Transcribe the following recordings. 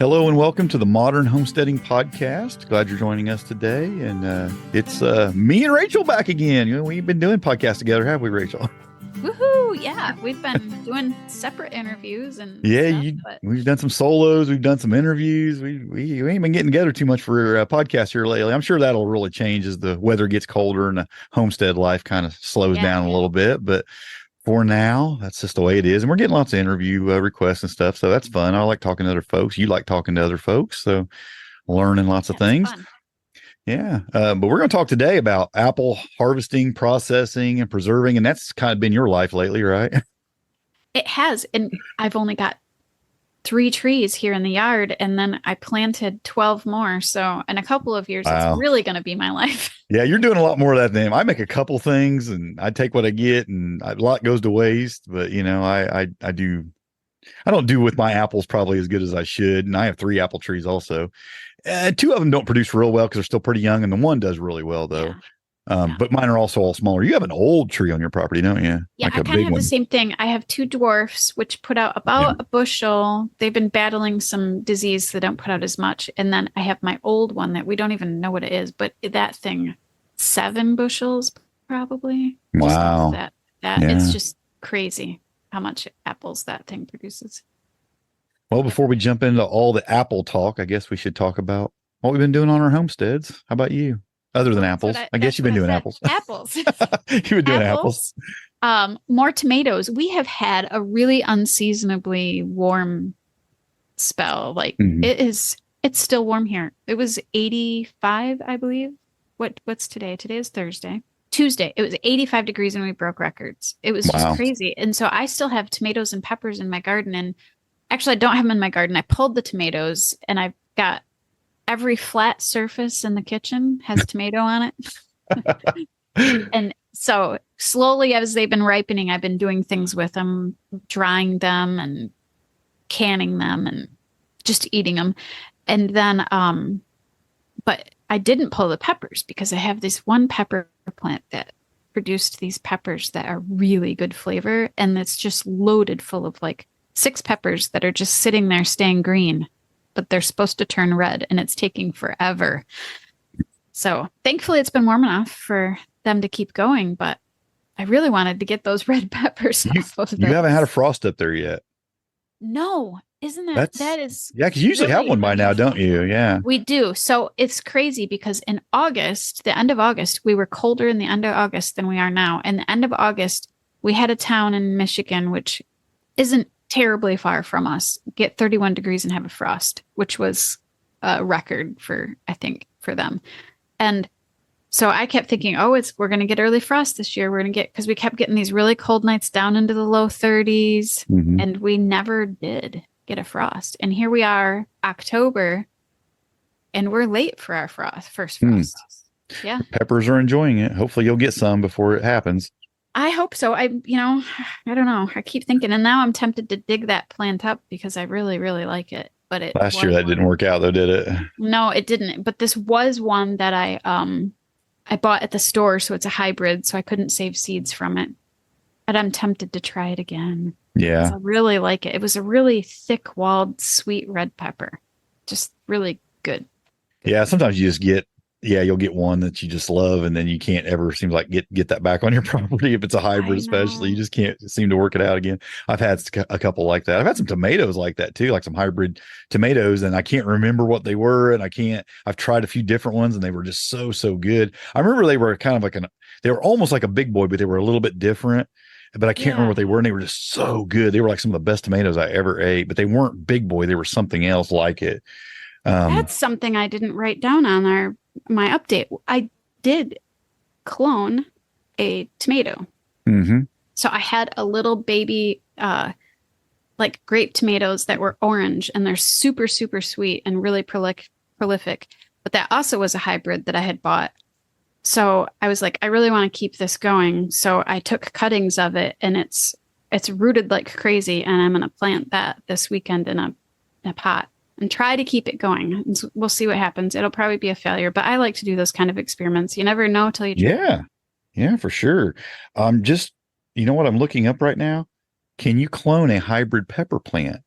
Hello and welcome to the Modern Homesteading Podcast. Glad you're joining us today. And it's me and Rachel back again. You know, we've been doing podcasts together, have we, Rachel? Woohoo! Yeah, we've been doing separate interviews and we've done some solos, we've done some interviews. We ain't been getting together too much for podcasts here lately. I'm sure that'll really change as the weather gets colder and the homestead life kind of slows down a little bit. But for now, that's just the way it is. And we're getting lots of interview requests and stuff. So that's fun. I like talking to other folks. You like talking to other folks. So learning lots of things. Fun. Yeah. But we're going to talk today about apple harvesting, processing, and preserving. And that's kind of been your life lately, right? It has. And I've only got 3 trees here in the yard. And then I planted 12 more. So in a couple of years, It's really going to be my life. Yeah, you're doing a lot more of that than I make a couple things and I take what I get and a lot goes to waste. But, you know, I don't do with my apples probably as good as I should. And I have 3 apple trees also. 2 of them don't produce real well because they're still pretty young. And the one does really well, though. But mine are also all smaller. You have an old tree on your property, don't you? Yeah, like I kind of have the same thing. I have 2 dwarfs, which put out about a bushel. They've been battling some disease, so they don't put out as much. And then I have my old one that we don't even know what it is, but that thing, 7 bushels probably. Wow. It's just crazy how much apples that thing produces. Well, before we jump into all the apple talk, I guess we should talk about what we've been doing on our homesteads. How about you? Other than apples. I guess you've been doing apples. Apples. You've been doing apples. More tomatoes. We have had a really unseasonably warm spell. Like it's still warm here. It was 85, I believe. What's today? Today is Thursday. Tuesday. It was 85 degrees and we broke records. It was just crazy. And so I still have tomatoes and peppers in my garden. And actually, I don't have them in my garden. I pulled the tomatoes and I've got every flat surface in the kitchen has tomato on it. And so slowly as they've been ripening, I've been doing things with them, drying them and canning them and just eating them. And then, but I didn't pull the peppers because I have this one pepper plant that produced these peppers that are really good flavor. And it's just loaded full of like 6 peppers that are just sitting there staying green, but they're supposed to turn red and it's taking forever. So thankfully it's been warm enough for them to keep going, but I really wanted to get those red peppers off of You haven't had a frost up there yet. No, isn't that is because you usually have one by now, don't you? Yeah, we do. So it's crazy because in August, the end of August, we were colder in the end of August than we are now. And the end of August, we had a town in Michigan, which isn't terribly far from us, get 31 degrees and have a frost, which was a record for them. And so I kept thinking, we're going to get early frost this year. We're going to get, because we kept getting these really cold nights down into the low 30s and we never did get a frost. And here we are, October, and we're late for our first frost. Yeah. Peppers are enjoying it. Hopefully you'll get some before it happens. I hope so. I don't know. I keep thinking, and now I'm tempted to dig that plant up because I really, really like it. But last year that didn't work out though, did it? No, it didn't. But this was one that I bought at the store, so it's a hybrid, so I couldn't save seeds from it. But I'm tempted to try it again. Yeah, I really like it. It was a really thick-walled, sweet red pepper, just really good. Yeah, sometimes you just you'll get one that you just love, and then you can't ever seem like get that back on your property. If it's a hybrid, especially, you just can't seem to work it out again. I've had a couple like that. I've had some tomatoes like that too, like some hybrid tomatoes, and I can't remember what they were, and I've tried a few different ones, and they were just so good. I remember they were kind of like they were almost like a big boy, but they were a little bit different. But I can't remember what they were, and they were just so good. They were like some of the best tomatoes I ever ate, but they weren't big boy. They were something else like it. That's something I didn't write down on my update. I did clone a tomato. So I had a little baby, like grape tomatoes that were orange, and they're super, super sweet and really prolific. But that also was a hybrid that I had bought. So I was like, I really want to keep this going. So I took cuttings of it, and it's rooted like crazy. And I'm going to plant that this weekend in a pot and try to keep it going. And we'll see what happens. It'll probably be a failure, but I like to do those kind of experiments. You never know till you try. Yeah, for sure. You know what I'm looking up right now? Can you clone a hybrid pepper plant?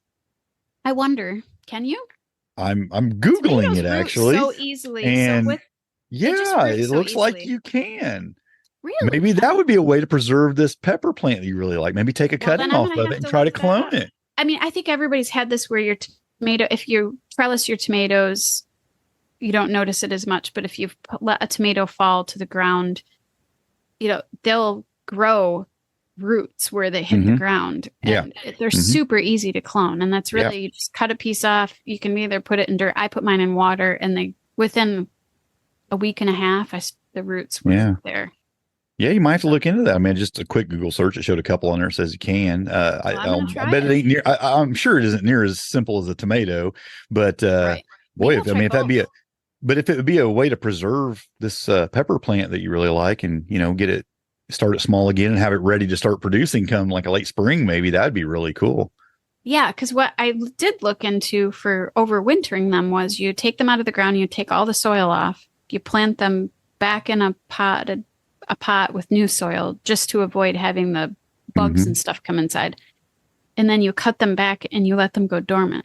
I wonder, can you? I'm Googling Tomatoes it root actually. so easily. So And with they just yeah, root it so looks like easily. you can. Really? Maybe that would be a way to preserve this pepper plant that you really like. Maybe take a Well, cutting then I'm off gonna of it have and to try to look that clone up. it. I mean, I think everybody's had this where your tomato, if you trellis your tomatoes, you don't notice it as much. But if you let a tomato fall to the ground, they'll grow roots where they hit the Hmm. ground, Yeah. and they're Hmm. super easy to clone. And that's Yeah. really, you just cut a piece off. You can either put it in dirt. I put mine in water, and they within a week and a half, the roots were Yeah. there. Yeah, you might have to So, look into that. I mean, just a quick Google search, it showed a couple on there that says you can. well, I'm gonna I try bet it it. ain't near. I'm sure it isn't near as simple as a tomato, but Right. Maybe boy, I'll if I try mean, if that'd be both. a, but if it would be a way to preserve this pepper plant that you really like, and get it, start it small again, and have it ready to start producing come like a late spring, maybe that'd be really cool. Yeah, because what I did look into for overwintering them was you take them out of the ground, you take all the soil off, you plant them back in a pot with new soil just to avoid having the bugs Hmm. and stuff come inside. And then you cut them back and you let them go dormant.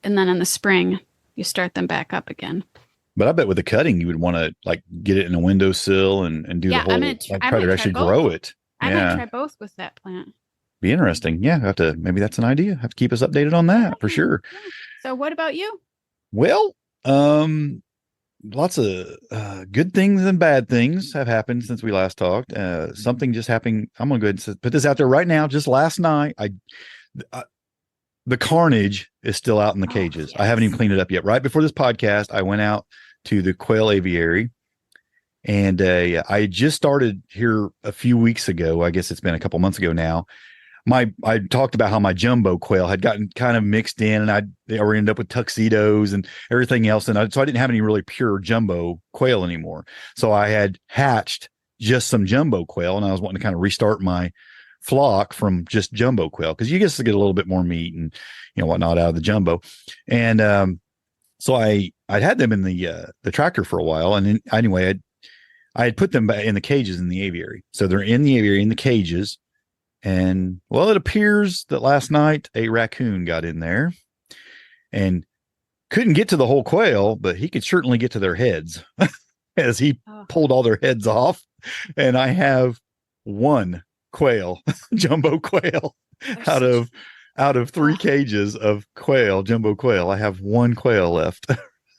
And then in the spring, you start them back up again. But I bet with the cutting, you would want to like get it in a windowsill and do the Yeah, whole like I try might to try actually both. grow it. I might Yeah. try both with that plant. Be interesting. Yeah, have to maybe that's an idea. Have to keep us updated on Yeah, that for sure. yeah. So what about you? Well, um, lots of good things and bad things have happened since we last talked. Something just happened. I'm gonna go ahead and put this out there right now. Just last night, I the carnage is still out in the Oh, cages. I haven't even yes. cleaned it up yet. Right before this podcast, I went out to the quail aviary. And I just started here a few weeks ago. I guess it's been a couple months ago now. I talked about how my jumbo quail had gotten kind of mixed in, and they were ended up with tuxedos and everything else, and so I didn't have any really pure jumbo quail anymore. So I had hatched just some jumbo quail, and I was wanting to kind of restart my flock from just jumbo quail because you get a little bit more meat and whatnot out of the jumbo, and so I'd had them in the tractor for a while, and then, anyway I had put them in the cages in the aviary, so they're in the aviary in the cages. And well, it appears that last night a raccoon got in there and couldn't get to the whole quail, but he could certainly get to their heads as he Oh, pulled all their heads off. And I have one quail, jumbo quail, they're out such. of three Oh, cages of quail, jumbo quail. I have one quail left.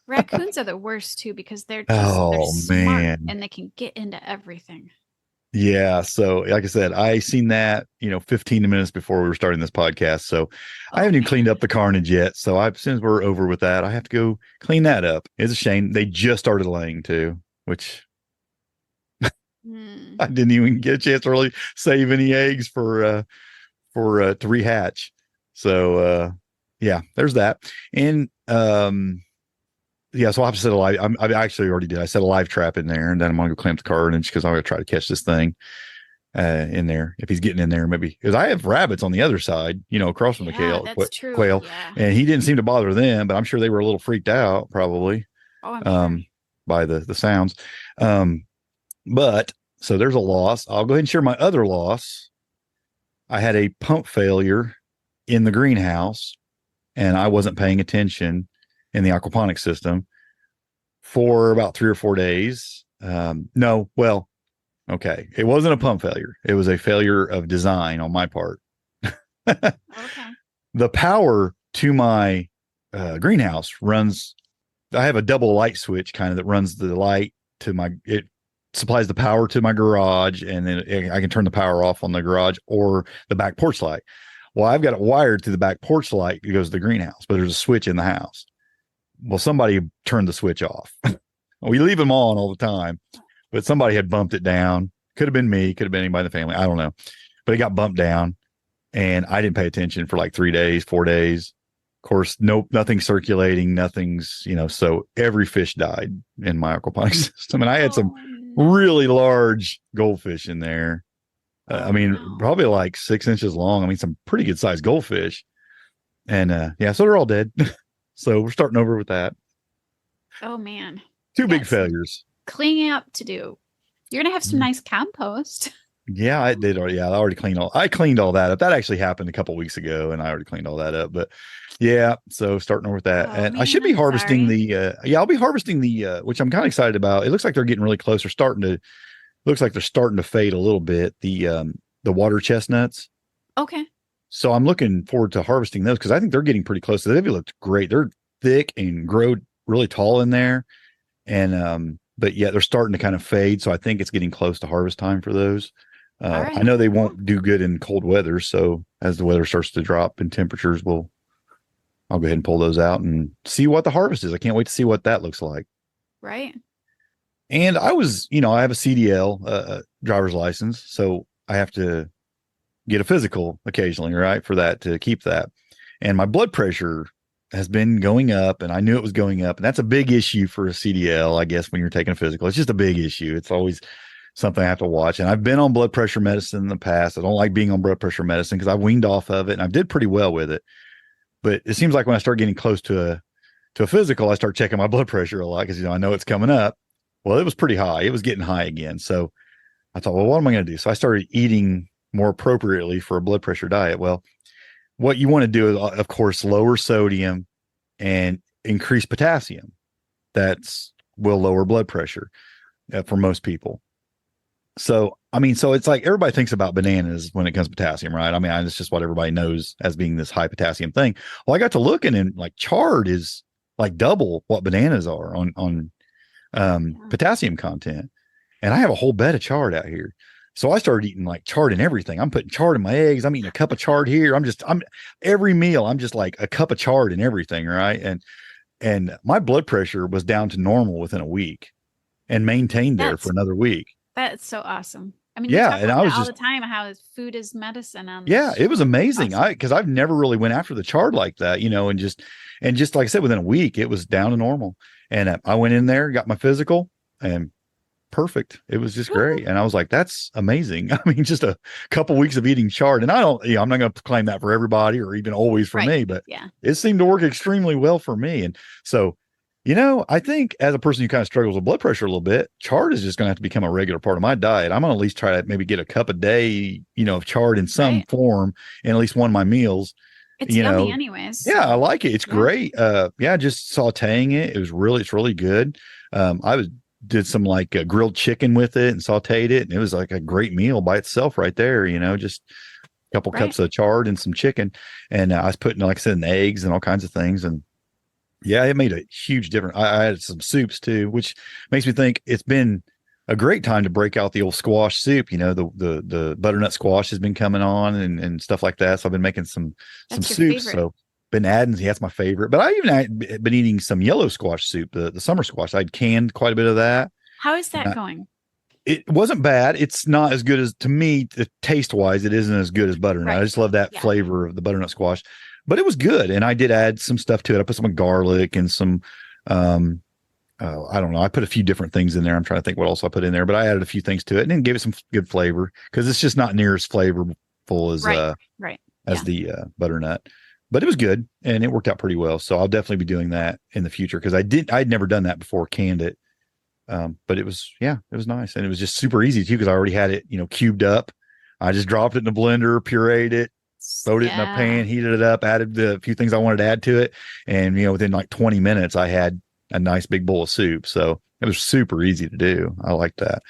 raccoons are the worst too because they're Oh smart man. and they can get into everything. Yeah. So, like I said, I seen that, 15 minutes before we were starting this podcast. So I Oh haven't even man. cleaned up the carnage yet. So as soon as we're over with that, I have to go clean that up. It's a shame. They just started laying too, which Hmm. I didn't even get a chance to really save any eggs for to rehatch. So yeah, there's that. And yeah, so I'll have to set a live. I actually already did. I set a live trap in there, and then I'm gonna go clamp the carnage because I'm gonna try to catch this thing in there if he's getting in there. Maybe because I have rabbits on the other side, across from the Yeah, that's true. quail, Yeah. and he didn't seem to bother them. But I'm sure they were a little freaked out, probably Oh, I'm sure. um, by the sounds. Um, but so there's a loss. I'll go ahead and share my other loss. I had a pump failure in the greenhouse, and I wasn't paying attention in the aquaponics system for about 3 or 4 days. No, well, okay. It wasn't a pump failure. It was a failure of design on my part. Okay. The power to my greenhouse runs, I have a double light switch kind of that runs the light it supplies the power to my garage, and then I can turn the power off on the garage or the back porch light. Well, I've got it wired to the back porch light. It goes to the greenhouse, but there's a switch in the house. Well, somebody turned the switch off. We leave them on all the time, but somebody had bumped it down. Could have been me, could have been anybody in the family. I don't know. But it got bumped down, and I didn't pay attention for like 3 days, 4 days. Of course, nope, nothing's circulating, nothing's, so every fish died in my aquaponics system. And I had some Oh no. really large goldfish in there. I Oh mean, no. probably like 6 inches long. I mean, some pretty good sized goldfish. And yeah, so they're all dead. So we're starting over with that. Oh man. Two You big got some failures. cleaning up to do. You're gonna have some nice compost. Yeah, I did. Yeah, I cleaned all that up. That actually happened a couple weeks ago, and I already cleaned all that up. But yeah, so starting over with that, Oh and I should man, be I'm harvesting sorry. the. Yeah, I'll be harvesting the, which I'm kind of excited about. It looks like they're getting really close. They're starting to. Looks like they're starting to fade a little bit. The water chestnuts. Okay. So I'm looking forward to harvesting those because I think they're getting pretty close. They've looked great. They're thick and grow really tall in there, and but yeah, they're starting to kind of fade. So I think it's getting close to harvest time for those. All I right. know they won't do good in cold weather, so as the weather starts to drop in temperatures, I'll go ahead and pull those out and see what the harvest is. I can't wait to see what that looks like. Right. And I was, I have a CDL, driver's license, so I have to get a physical occasionally, right, for that to keep that. And my blood pressure has been going up, and I knew it was going up, and that's a big issue for a CDL, I guess, when you're taking a physical. It's just a big issue. It's always something I have to watch. And I've been on blood pressure medicine in the past. I don't like being on blood pressure medicine because I weaned off of it, and I did pretty well with it. But it seems like when I start getting close to a physical, I start checking my blood pressure a lot because I know it's coming up. Well, it was pretty high. It was getting high again. So I thought, well, what am I going to do? So I started eating more appropriately for a blood pressure diet. Well, what you want to do is, of course, lower sodium and increase potassium. That's will lower blood pressure for most people. So, I mean, so it's like everybody thinks about bananas when it comes to potassium, right? I mean, it's just what everybody knows as being this high potassium thing. Well, I got to looking, and like chard is like double what bananas are on Yeah. potassium content. And I have a whole bed of chard out here. So I started eating like chard and everything. I'm putting chard in my eggs. I'm eating a cup of chard here. I'm every meal, I'm just like a cup of chard and everything, right? And my blood pressure was down to normal within a week and maintained there for That's another week. that's so awesome. I mean, we Yeah. talk And about I that was all just, the time, how food is medicine on this yeah, it was show. It's amazing. awesome. Because I've never really went after the chard like that, and just like I said, within a week, it was down to normal. And I went in there, got my physical, and perfect. It was just Woo-hoo. great. And I was like, that's amazing. I mean, just a couple weeks of eating chard. And I don't, I'm not going to claim that for everybody or even always for Right. me, but Yeah. it seemed to work extremely well for me. And so, I think as a person who kind of struggles with blood pressure a little bit, chard is just going to have to become a regular part of my diet. I'm going to at least try to maybe get a cup a day, of chard in some Right. form in at least one of my meals. It's yummy anyways. Yeah, I So like it. It's yeah. great. Yeah, just sauteing it. It's really good. Did some like grilled chicken with it and sauteed it, and it was like a great meal by itself right there. Just a couple Right. cups of chard and some chicken, and I was putting, like I said, in eggs and all kinds of things, and yeah, it made a huge difference. I had some soups too, which makes me think it's been a great time to break out the old squash soup. The butternut squash has been coming on and stuff like that. So I've been making some That's your soups. favorite. So been adding, yeah, that's my favorite. But I even had been eating some yellow squash soup, the summer squash. I'd canned quite a bit of that. How is that And going? it wasn't bad. It's not as good as, to me, taste wise, it isn't as good as butternut. Right. I just love that Yeah. flavor of the butternut squash, but it was good. And I did add some stuff to it. I put some garlic and some, I don't know. I put a few different things in there. I'm trying to think what else I put in there, but I added a few things to it and then gave it some good flavor because it's just not near as flavorful as, Right. as the butternut, but it was good and it worked out pretty well. So I'll definitely be doing that in the future because I'd never done that before, canned it. But it was nice. And it was just super easy too, because I already had it, cubed up. I just dropped it in the blender, pureed it, throwed it in a pan, heated it up, added the few things I wanted to add to it. And, within like 20 minutes, I had a nice big bowl of soup. So it was super easy to do. I like that.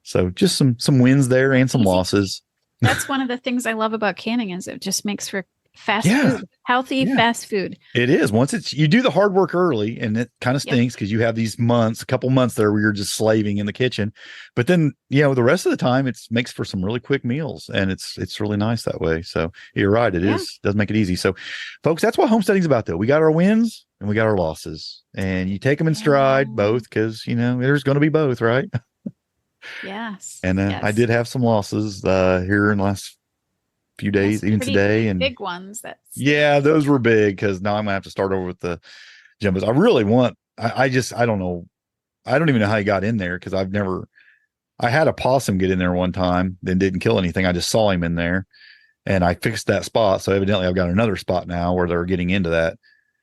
So just some wins there and some losses. That's one of the things I love about canning is it just makes for fast Yeah. food, healthy, Yeah. fast food. It is. Once you do the hard work early, and it kind of stinks because you have these a couple months there where you're just slaving in the kitchen. But then, the rest of the time it makes for some really quick meals, and it's really nice that way. So you're right. It does make it easy. So folks, that's what homesteading's about though. We got our wins and we got our losses, and you take them in stride both because, there's going to be both, right? Yes. And I did have some losses here in the last few days, even today, and big ones. Yeah, those were big because now I'm gonna have to start over with the jumbos. I really want. I don't know. I don't even know how he got in there because I had a possum get in there one time, then didn't kill anything. I just saw him in there, and I fixed that spot. So evidently, I've got another spot now where they're getting into that.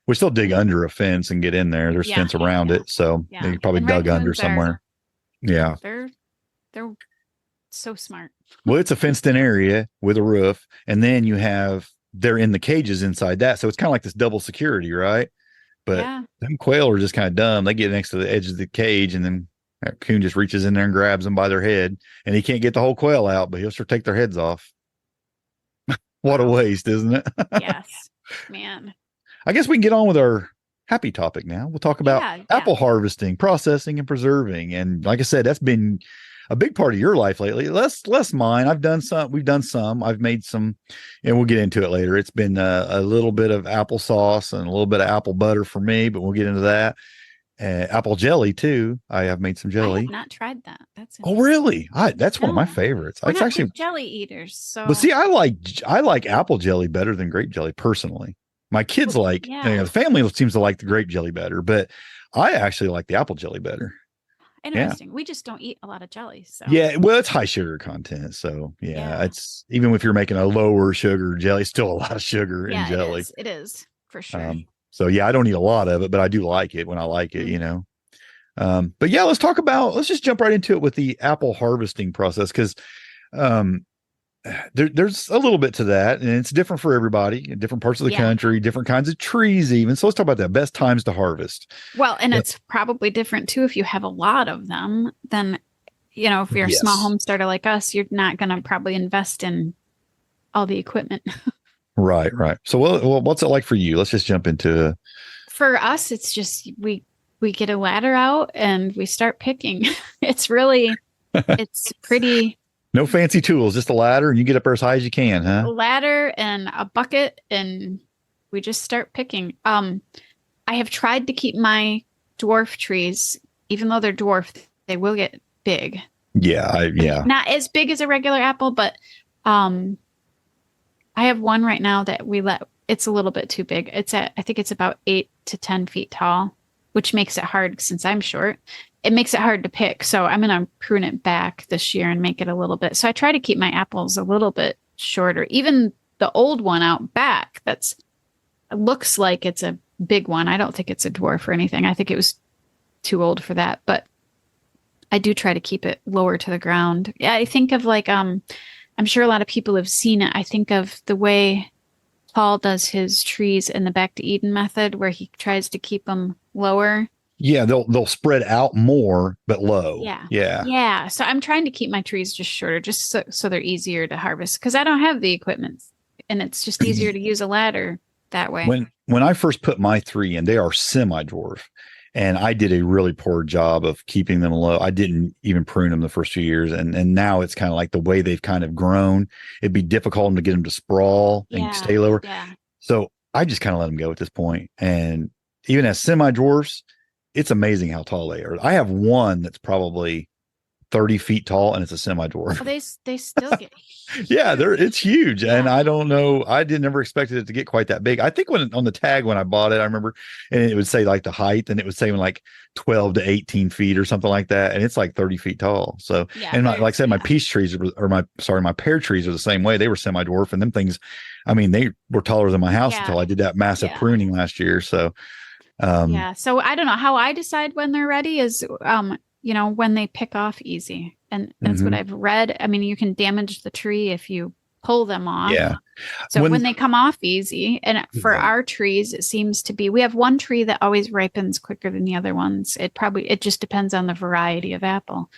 We still dig under a fence and get in there. There's fence around it, so they probably And dug under raccoons somewhere. Yeah, they're So smart. Well, it's a fenced in area with a roof, and then they're in the cages inside that. So it's kind of like this double security, right? But Yeah. them quail are just kind of dumb. They get next to the edge of the cage, and then that coon just reaches in there and grabs them by their head, and he can't get the whole quail out, but he'll sure take their heads off. What a Wow. waste, isn't it? Yes, man. I guess we can get on with our happy topic now. We'll talk about Yeah, yeah. apple harvesting, processing, and preserving. And like I said, that's been a big part of your life lately. Less mine. I've done some. We've done some. I've made some, and we'll get into it later. It's been a little bit of applesauce and a little bit of apple butter for me, but we'll get into that. Apple jelly too. I have made some I jelly. have not tried that. That's Oh, really? That's one of my No. favorites. We're It's not actually, big jelly eaters, so but see, I like apple jelly better than grape jelly personally. My kids like, yeah. the family seems to like the grape jelly better, but I actually like the apple jelly better. Interesting. We just don't eat a lot of jelly, so Yeah, well, it's high sugar content, so yeah, Yeah. it's even if you're making a lower sugar jelly, it's still a lot of sugar in yeah, jelly. it is for sure. So yeah, I don't eat a lot of it, but I do like it when I like it, But yeah, let's just jump right into it with the apple harvesting process because um, there's a little bit to that, and it's different for everybody in different parts of the Yeah. country, different kinds of trees, even. So let's talk about that best times to harvest. Well, and it's probably different too if you have a lot of them. Then, if you're a small Yes. home starter like us, you're not going to probably invest in all the equipment. Right, right. So, what's it like for you? Let's just jump into. For us, it's just we get a ladder out and we start picking. It's pretty No fancy tools, just a ladder, and you get up there as high as you can, huh? ladder and a bucket, and we just start picking. I have tried to keep my dwarf trees, even though they're dwarf, they will get big. Yeah, yeah. Not as big as a regular apple, but I have one right now that it's a little bit too big. I think it's about 8 to 10 feet tall, which makes it hard since I'm short. It makes it hard to pick. So I'm going to prune it back this year and make it a little bit. So I try to keep my apples a little bit shorter. Even the old one out back, it looks like it's a big one. I don't think it's a dwarf or anything. I think it was too old for that, but I do try to keep it lower to the ground. Yeah, I think of I'm sure a lot of people have seen it. I think of the way Paul does his trees in the Back to Eden method, where he tries to keep them lower. Yeah, they'll spread out more, but low. Yeah. Yeah. Yeah. So I'm trying to keep my trees just shorter, just so they're easier to harvest because I don't have the equipment, and it's just easier to use a ladder that way. When I first put my 3 in, they are semi-dwarf, and I did a really poor job of keeping them low. I didn't even prune them the first few years, and now it's kind of like the way they've kind of grown. It'd be difficult to get them to sprawl and stay lower. Yeah. So I just kind of let them go at this point. And even as semi-dwarfs, it's amazing how tall they are. I have one that's probably 30 feet tall, and it's a semi-dwarf. Well, they still get Yeah, it's huge. Yeah. And I don't know. I did never expected it to get quite that big. I think on the tag when I bought it, I remember, and it would say like the height, and it would say like 12 to 18 feet or something like that. And it's like 30 feet tall. So, and like I said, my peach trees my pear trees are the same way. They were semi-dwarf, and them things, I mean, they were taller than my house until I did that massive pruning last year. So, so I don't know how I decide when they're ready is, when they pick off easy. And that's what I've read. I mean, you can damage the tree if you pull them off. Yeah. So when they come off easy, and for our trees, it seems to be, we have one tree that always ripens quicker than the other ones. It just depends on the variety of apple.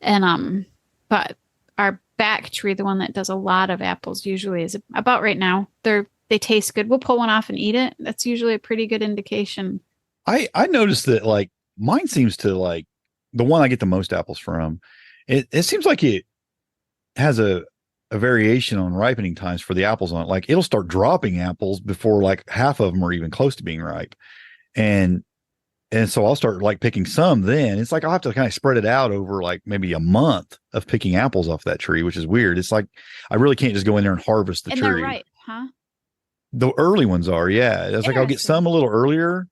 And, but our back tree, the one that does a lot of apples usually is about right now. They taste good. We'll pull one off and eat it. That's usually a pretty good indication. I noticed that like mine seems to like the one I get the most apples from. It seems like it has a variation on ripening times for the apples on it. Like it'll start dropping apples before like half of them are even close to being ripe. And so I'll start like picking some then. It's like I'll have to kind of spread it out over like maybe a month of picking apples off that tree, which is weird. It's like I really can't just go in there and harvest the tree. And they're ripe, huh? The early ones are, yeah. It's like I'll get some a little earlier.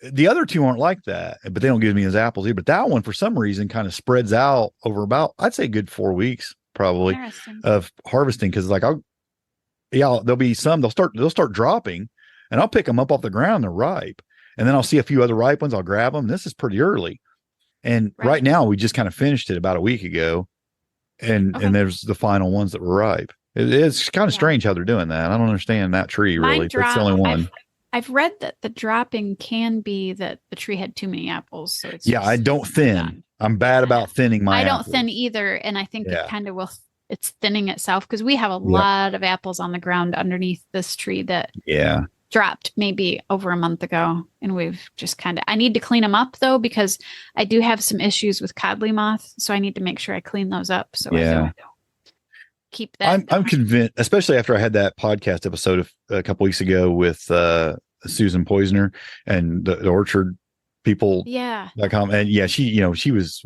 The other two aren't like that, but they don't give me as apples either. But that one, for some reason, kind of spreads out over about, I'd say, a good 4 weeks probably of harvesting. Because like there'll be some they'll start dropping, and I'll pick them up off the ground. They're ripe, and then I'll see a few other ripe ones. I'll grab them. This is pretty early, and right now we just kind of finished it about a week ago, and Okay. there's the final ones that were ripe. It's kind of Yeah. strange how they're doing that. I don't understand that tree Mine really. That's the drop. only one. I've read that the dropping can be that the tree had too many apples, so it's Yeah, I just don't thin. done. I'm bad Yeah, about thinning my I don't apples. thin either, and I think it Yeah. kind of will. It's thinning itself because we have a Yep. lot of apples on the ground underneath this tree that Yeah. dropped maybe over a month ago, and we've just kind of. I need to clean them up though because I do have some issues with codley moth, so I need to make sure I clean those up so I Yeah. don't keep that. I'm convinced, especially after I had that podcast episode a couple weeks ago with Susan Poisner and the orchard people. Yeah. And yeah,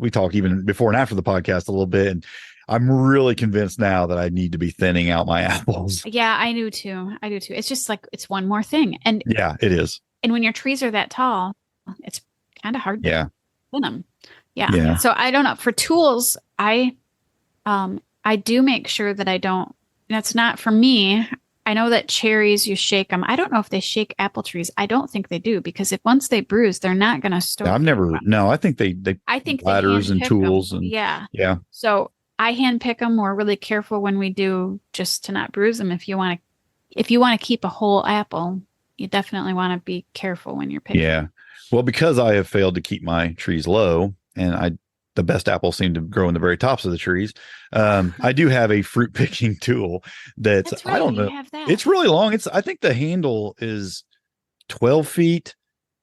we talked even before and after the podcast a little bit. And I'm really convinced now that I need to be thinning out my apples. Yeah, I do too. I do too. It's just like it's one more thing. And Yeah, it is. and when your trees are that tall, it's kind of hard Yeah. to thin them. Yeah. Yeah. So I don't know. For tools, I do make sure that I don't. That's not for me. I know that cherries, you shake them. I don't know if they shake apple trees. I don't think they do because if once they bruise, they're not going to store. I've never. No, I think they. I think ladders they and tools and yeah. Yeah. So I hand pick them. We're really careful when we do, just to not bruise them. If you want to keep a whole apple, you definitely want to be careful when you're picking. Yeah. Well, because I have failed to keep my trees low, and the best apples seem to grow in the very tops of the trees. I do have a fruit picking tool that's right, I don't know. It's really long. I think the handle is 12 feet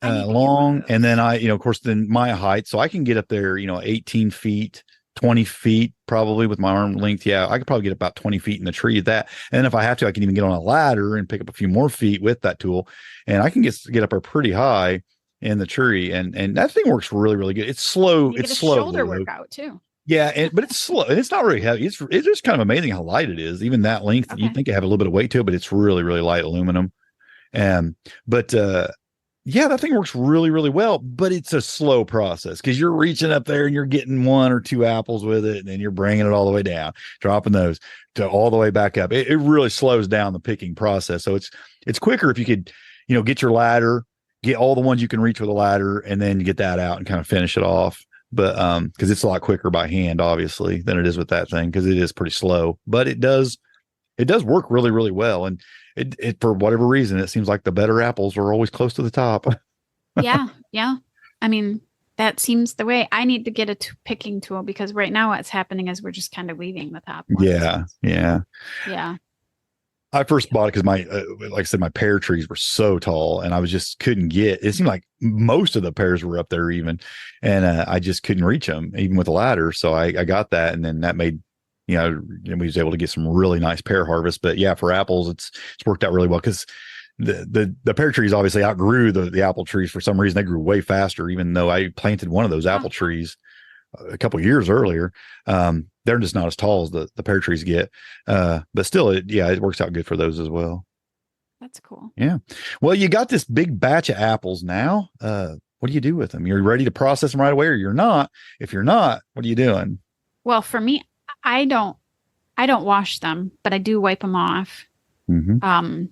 long, and then of course, then my height, so I can get up there, 18 feet. 20 feet probably with my arm length. Yeah, I could probably get about 20 feet in the tree at that. And then if I have to, I can even get on a ladder and pick up a few more feet with that tool. And I can get up there pretty high in the tree. And that thing works really, really good. It's slow. You It's get a slow. shoulder workout too. Yeah, but it's slow and it's not really heavy. It's just kind of amazing how light it is. Even that length, Okay. you'd think it have a little bit of weight to it, but it's really, really light aluminum. But yeah, that thing works really, really well, but it's a slow process because you're reaching up there and you're getting one or two apples with it, and then you're bringing it all the way down, dropping those to all the way back up. It really slows down the picking process. So it's quicker if you could, get your ladder, get all the ones you can reach with a ladder, and then get that out and kind of finish it off. But because it's a lot quicker by hand, obviously, than it is with that thing because it is pretty slow, but it does work really, really well. And it for whatever reason, it seems like the better apples are always close to the top. Yeah. I mean, that seems the way. I need to get a picking tool because right now what's happening is we're just kind of leaving the top ones. Yeah. I first bought it because like I said, my pear trees were so tall, and I couldn't get. It seemed like most of the pears were up there even, and I just couldn't reach them even with a ladder. So I got that, and then that made. We was able to get some really nice pear harvest. But yeah, for apples, it's worked out really well because the pear trees obviously outgrew the apple trees for some reason. They grew way faster, even though I planted one of those apple trees a couple of years earlier. They're just not as tall as the pear trees get. But still, it works out good for those as well. That's cool. Yeah. Well, you got this big batch of apples now. What do you do with them? You're ready to process them right away, or you're not? If you're not, what are you doing? Well, for me, I don't wash them, but I do wipe them off. Mm-hmm.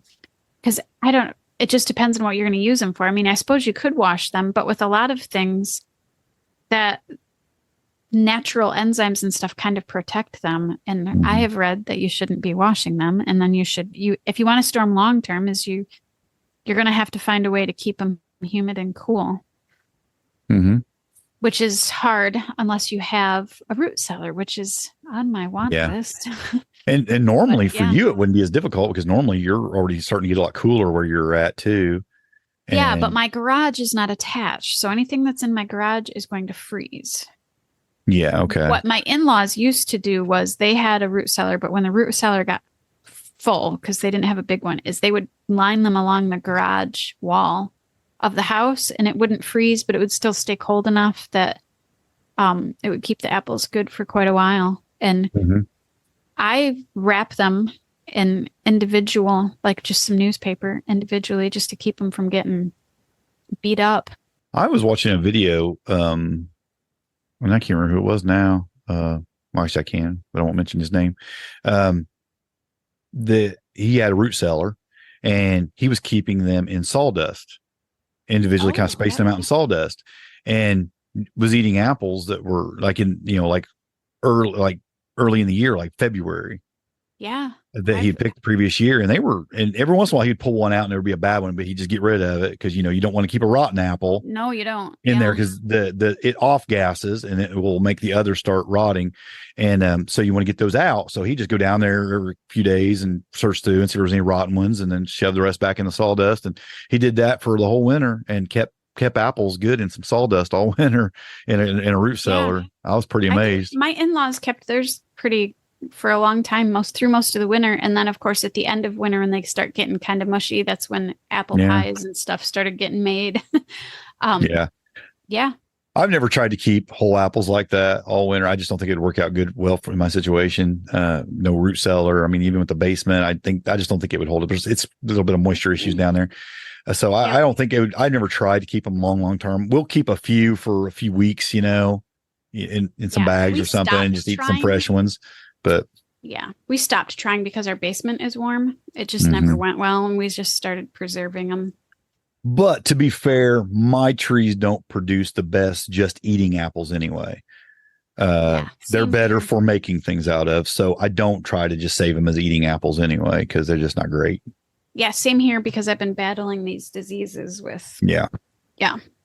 Because it just depends on what you're going to use them for. I mean, I suppose you could wash them, but with a lot of things that natural enzymes and stuff kind of protect them. And I have read that you shouldn't be washing them. And then if you want to store them long term, you're going to have to find a way to keep them humid and cool. Mm-hmm. Which is hard unless you have a root cellar, which is on my want list. And normally for you, it wouldn't be as difficult because normally you're already starting to get a lot cooler where you're at too. Yeah, but my garage is not attached. So anything that's in my garage is going to freeze. Yeah, okay. What my in-laws used to do was they had a root cellar, but when the root cellar got full, because they didn't have a big one, is they would line them along the garage wall of the house, and it wouldn't freeze, but it would still stay cold enough that it would keep the apples good for quite a while. And I wrap them in individual, like just some newspaper individually, just to keep them from getting beat up. I was watching a video, and I can't remember who it was now. Well, actually I can, but I won't mention his name. He had a root cellar, and he was keeping them in sawdust. Individually kind of spaced them out in sawdust, and was eating apples that were like in, like early, like early in the year, like February, Yeah. that he picked the previous year, and and every once in a while he'd pull one out and there would be a bad one, but he'd just get rid of it because you don't want to keep a rotten apple No, you don't. in there Yeah. because it off gases and it will make the others start rotting, and so you want to get those out. So he just go down there every few days and search through and see if there's any rotten ones, and then shove the rest back in the sawdust. And he did that for the whole winter and kept apples good in some sawdust all winter in a root cellar. I was pretty amazed. My in-laws kept theirs pretty for a long time, most of the winter. And then of course at the end of winter, when they start getting kind of mushy, that's when apple pies and stuff started getting made. Yeah. I've never tried to keep whole apples like that all winter. I just don't think it'd work out well for my situation. No root cellar. I mean, even with the basement, I just don't think it would hold up. It's a little bit of moisture issues down there. So I don't think it would. I never tried to keep them long term. We'll keep a few for a few weeks, in some bags or something, and just eat some fresh ones. But yeah, we stopped trying because our basement is warm. It just never went well, and we just started preserving them. But to be fair, my trees don't produce the best just eating apples anyway. They're better for making things out of. So I don't try to just save them as eating apples anyway, because they're just not great. Yeah, same here, because I've been battling these diseases with. Yeah.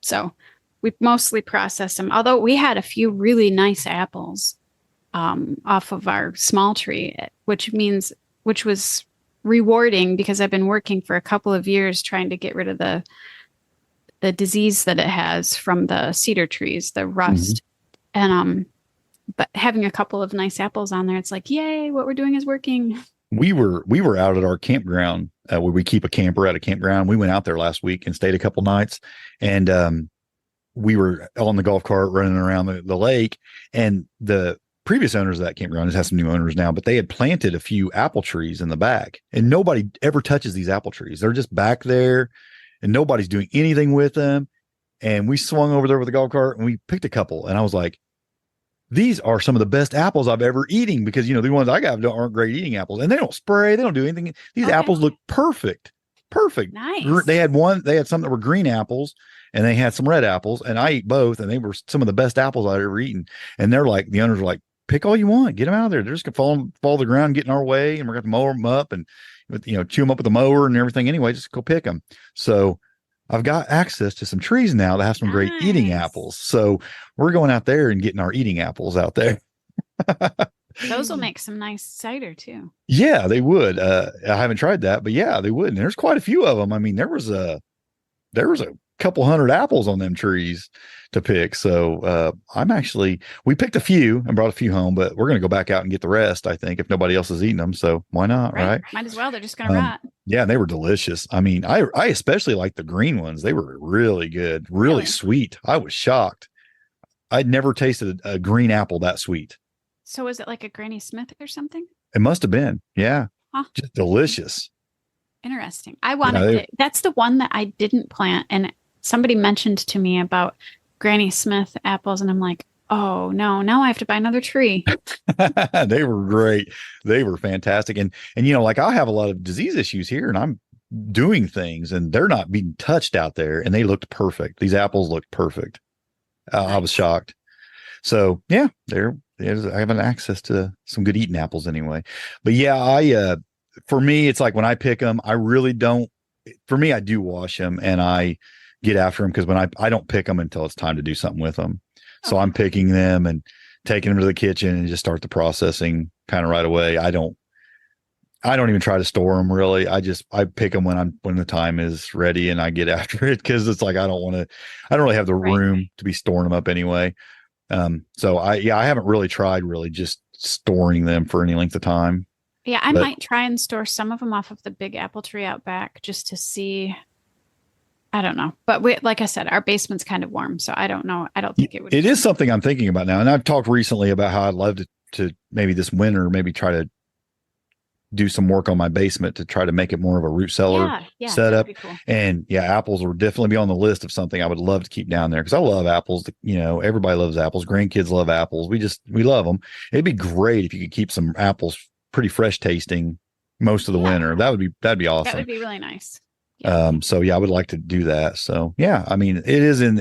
So we mostly process them. Although we had a few really nice apples off of our small tree, which was rewarding, because I've been working for a couple of years trying to get rid of the disease that it has from the cedar trees, the rust. And but having a couple of nice apples on there, it's like, yay, what we're doing is working. We were out at our campground where we keep a camper at a campground. We went out there last week and stayed a couple nights, and we were on the golf cart running around the lake, and the previous owners of that campground, it has some new owners now, but they had planted a few apple trees in the back, and nobody ever touches these apple trees. They're just back there and nobody's doing anything with them. And we swung over there with the golf cart and we picked a couple, and I was like, these are some of the best apples I've ever eaten, because the ones I got aren't great eating apples, and they don't spray, they don't do anything. These apples look perfect. Nice. They had some that were green apples, and they had some red apples, and I ate both, and they were some of the best apples I'd ever eaten. And they're like, the owners were like, pick all you want, get them out of there. They're just gonna fall to the ground, get in our way, and we're gonna mow them up and chew them up with the mower and everything anyway. Just go pick them. So I've got access to some trees now that have some great eating apples. So we're going out there and getting our eating apples out there. Those will make some nice cider too. Yeah, they would. I haven't tried that, but yeah, they would. And there's quite a few of them. I mean, there was a couple hundred apples on them trees to pick. So we picked a few and brought a few home, but we're going to go back out and get the rest, I think, if nobody else is eating them. So why not? Right. Might as well. They're just going to rot. Yeah. They were delicious. I mean, I especially like the green ones. They were really good, really sweet. I was shocked. I'd never tasted a green apple that sweet. So was it like a Granny Smith or something? It must have been. Yeah. Huh. Just delicious. Interesting. I wanted that's the one that I didn't plant. And somebody mentioned to me about Granny Smith apples, and I'm like, oh no, now I have to buy another tree. They were great. They were fantastic. And like I have a lot of disease issues here, and I'm doing things and they're not being touched out there, and they looked perfect. These apples looked perfect. Nice. I was shocked. So yeah, I have an access to some good eating apples anyway. But yeah, for me, it's like when I pick them, I really don't. For me, I do wash them and I get after them, because when I don't pick them until it's time to do something with them. So I'm picking them and taking them to the kitchen and just start the processing kind of right away. I don't even try to store them really. I pick them when the time is ready, and I get after it, because it's like I don't really have the room to be storing them up anyway. So I haven't really tried just storing them for any length of time. Yeah, I might try and store some of them off of the big apple tree out back just to see. I don't know. But like I said, our basement's kind of warm, so I don't know. I don't think it would. It is something I'm thinking about now. And I've talked recently about how I'd love to maybe this winter, maybe try to do some work on my basement to try to make it more of a root cellar setup. Cool. And apples will definitely be on the list of something I would love to keep down there, because I love apples. Everybody loves apples. Grandkids love apples. We love them. It'd be great if you could keep some apples pretty fresh tasting most of the winter. That'd be awesome. That would be really nice. Yeah. So I would like to do that. So yeah, I mean, it is in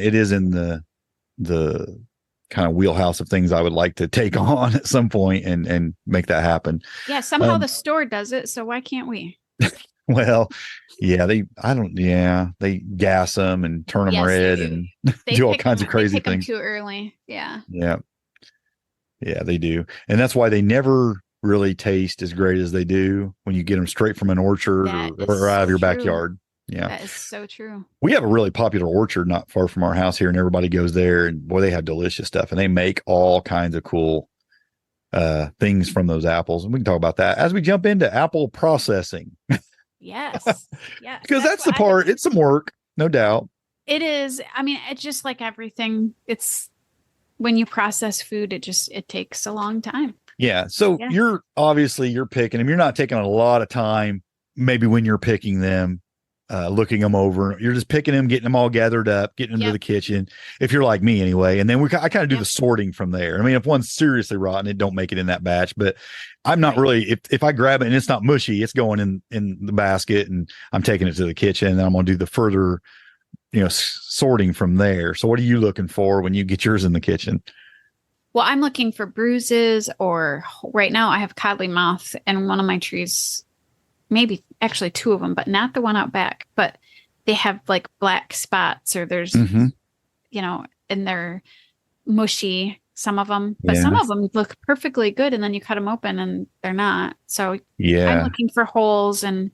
the kind of wheelhouse of things I would like to take on at some point and make that happen. Yeah, somehow the store does it, so why can't we? Well, yeah, they gas them and turn them red and do all kinds of crazy things. Too early. Yeah. Yeah. Yeah, they do. And that's why they never really taste as great as they do when you get them straight from an orchard or out of your backyard. Yeah. That is so true. We have a really popular orchard not far from our house here, and everybody goes there, and boy, they have delicious stuff, and they make all kinds of cool things from those apples. And we can talk about that as we jump into apple processing. Yes. Yeah. Because that's the part, it's some work, no doubt. It is. I mean, it's just like everything. It's when you process food, it takes a long time. Yeah. So you're picking them. You're not taking a lot of time, maybe when you're picking them, looking them over. You're just picking them, getting them all gathered up, getting them to the kitchen. If you're like me anyway. And then I kind of do the sorting from there. I mean, if one's seriously rotten, it don't make it in that batch, but I'm not really, if I grab it and it's not mushy, it's going in the basket and I'm taking it to the kitchen, and I'm going to do the further, sorting from there. So what are you looking for when you get yours in the kitchen? Well, I'm looking for bruises, or right now I have codly moth in one of my trees, maybe actually two of them, but not the one out back, but they have like black spots, or there's, and they're mushy, some of them, but some of them look perfectly good. And then you cut them open and they're not. So I'm looking for holes and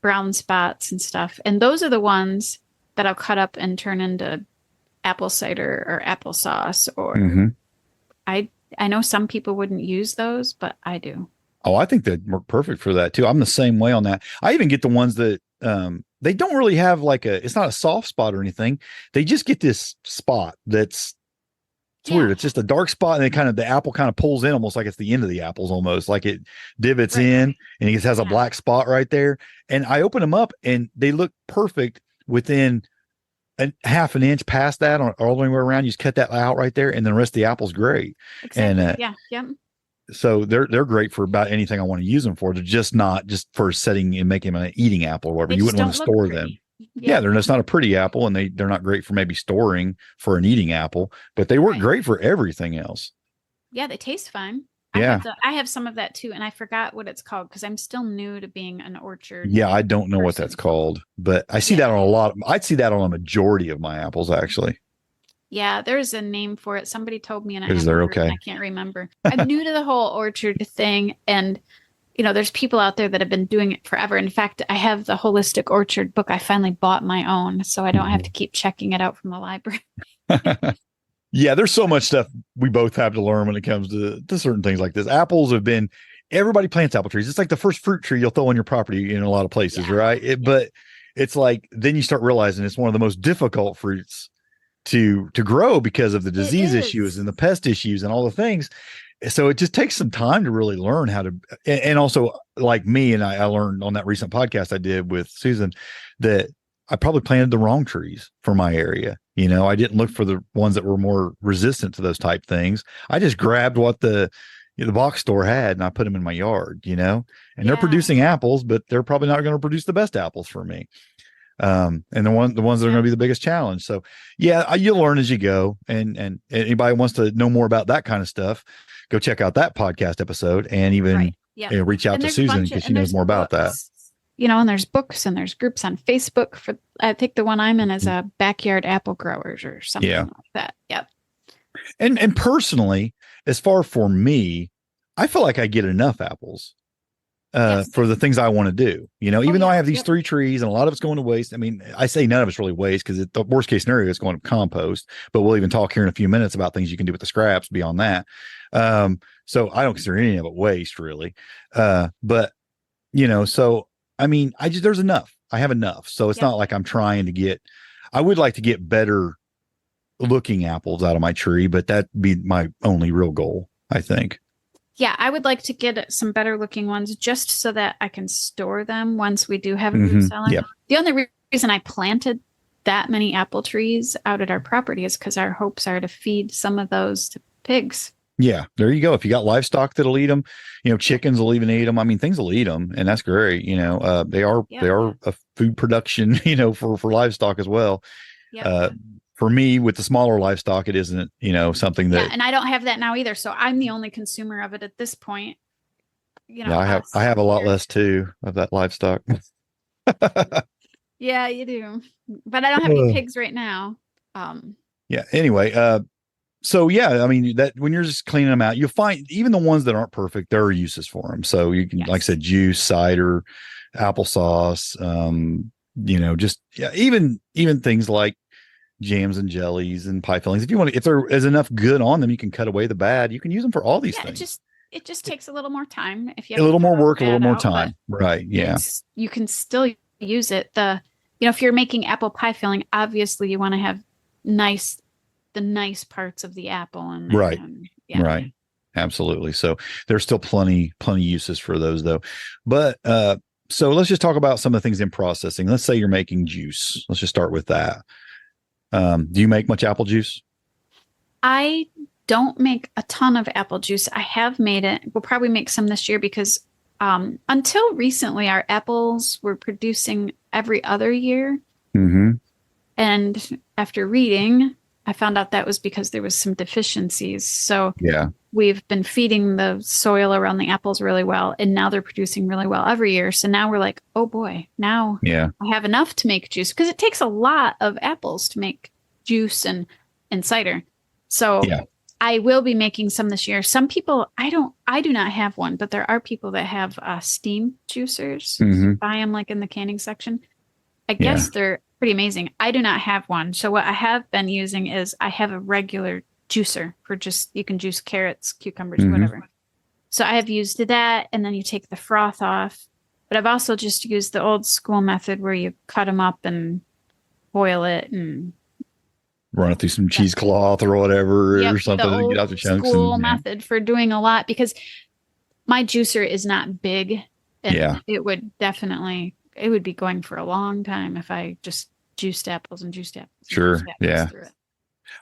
brown spots and stuff. And those are the ones that I'll cut up and turn into apple cider or applesauce, or I know some people wouldn't use those, but I do. Oh, I think they'd work perfect for that too. I'm the same way on that. I even get the ones that they don't really have it's not a soft spot or anything. They just get this spot it's weird. It's just a dark spot, and the apple kind of pulls in almost like it's the end of the apples, almost like it divots in, and it has a black spot right there. And I open them up and they look perfect within a half an inch past that, all the way around. You just cut that out right there, and then the rest of the apple's great. Exactly. And so they're great for about anything I want to use them for. They're just not just for setting and making them an eating apple or whatever. You wouldn't want to store them. They're just not a pretty apple, and they're not great for maybe storing for an eating apple, but they work great for everything else. Yeah, they taste fine. Yeah. I have some of that too, and I forgot what it's called because I'm still new to being an orchard. Yeah, I don't know what that's called, but I see that on a lot. I'd see that on a majority of my apples, actually. Yeah, there's a name for it. Somebody told me, and I can't remember. I'm new to the whole orchard thing, and there's people out there that have been doing it forever. In fact, I have the Holistic Orchard book. I finally bought my own, so I don't have to keep checking it out from the library. Yeah, there's so much stuff we both have to learn when it comes to certain things like this. Apples have been, everybody plants apple trees. It's like the first fruit tree you'll throw on your property in a lot of places, right? But it's like, then you start realizing it's one of the most difficult fruits to grow because of the disease issues and the pest issues and all the things. So it just takes some time to really learn how to, and also like me, and I learned on that recent podcast I did with Susan that I probably planted the wrong trees for my area. I didn't look for the ones that were more resistant to those type things. I just grabbed what the box store had and I put them in my yard, and they're producing apples, but they're probably not going to produce the best apples for me. And the ones that are going to be the biggest challenge. So you'll learn as you go. And anybody wants to know more about that kind of stuff, go check out that podcast episode and even reach out to Susan because she knows more about that. And there's books and there's groups on Facebook for, I think the one I'm in is a backyard apple growers or something like that. Yep. And personally, as far for me, I feel like I get enough apples for the things I want to do, even though I have these 3 trees and a lot of it's going to waste. I mean, I say none of it's really waste because the worst case scenario is going to compost, but we'll even talk here in a few minutes about things you can do with the scraps beyond that. So I don't consider any of it waste really. But so, I mean, there's enough. I have enough. So it's not like I'm trying to I would like to get better looking apples out of my tree, but that'd be my only real goal, I think. Yeah, I would like to get some better looking ones just so that I can store them once we do have a root cellar. Yep. The only reason I planted that many apple trees out at our property is because our hopes are to feed some of those to pigs. Yeah, there you go. If you got livestock that'll eat them, chickens will even eat them. I mean, things will eat them, and that's great. They are a food production, for livestock as well. for me with the smaller livestock, it isn't, something Yeah, that. and I don't have that now either. So I'm the only consumer of it at this point. Yeah, I have a lot less too of that livestock. Yeah, you do. But I don't have any pigs right now. Yeah. Anyway, so yeah, I mean that when you're just cleaning them out, you'll find even the ones that aren't perfect, there are uses for them. So you can, like I said, juice, cider, applesauce, just even things like jams and jellies and pie fillings. If there is enough good on them, you can cut away the bad. You can use them for all these things. It just takes a little more time if you have a little more work, a little more time. Right. Yeah. You can still use it. If you're making apple pie filling, obviously you want to have the nice parts of the apple and right. Yeah. Right. Absolutely. So there's still plenty uses for those though. But so let's just talk about some of the things in processing. Let's say you're making juice. Let's just start with that. Do you make much apple juice? I don't make a ton of apple juice. I have made it. We'll probably make some this year because until recently, our apples were producing every other year. Mm-hmm. And after reading, I found out that was because there was some deficiencies. So yeah, we've been feeding the soil around the apples really well, and now they're producing really well every year. So now we're like, oh boy, now I have enough to make juice, because it takes a lot of apples to make juice and cider. So I will be making some this year. Some people, I do not have one, but there are people that have steam juicers. Mm-hmm. Buy them like in the canning section. I guess they're pretty amazing. I do not have one. So what I have been using is I have a regular juicer for you can juice carrots, cucumbers, whatever. So I have used that, and then you take the froth off. But I've also just used the old school method where you cut them up and boil it and run it through some cheesecloth or whatever or something to get out the chunks. School method for doing a lot, because my juicer is not big, and it would be going for a long time if I just juiced apples and juiced apples. Sure. Through it.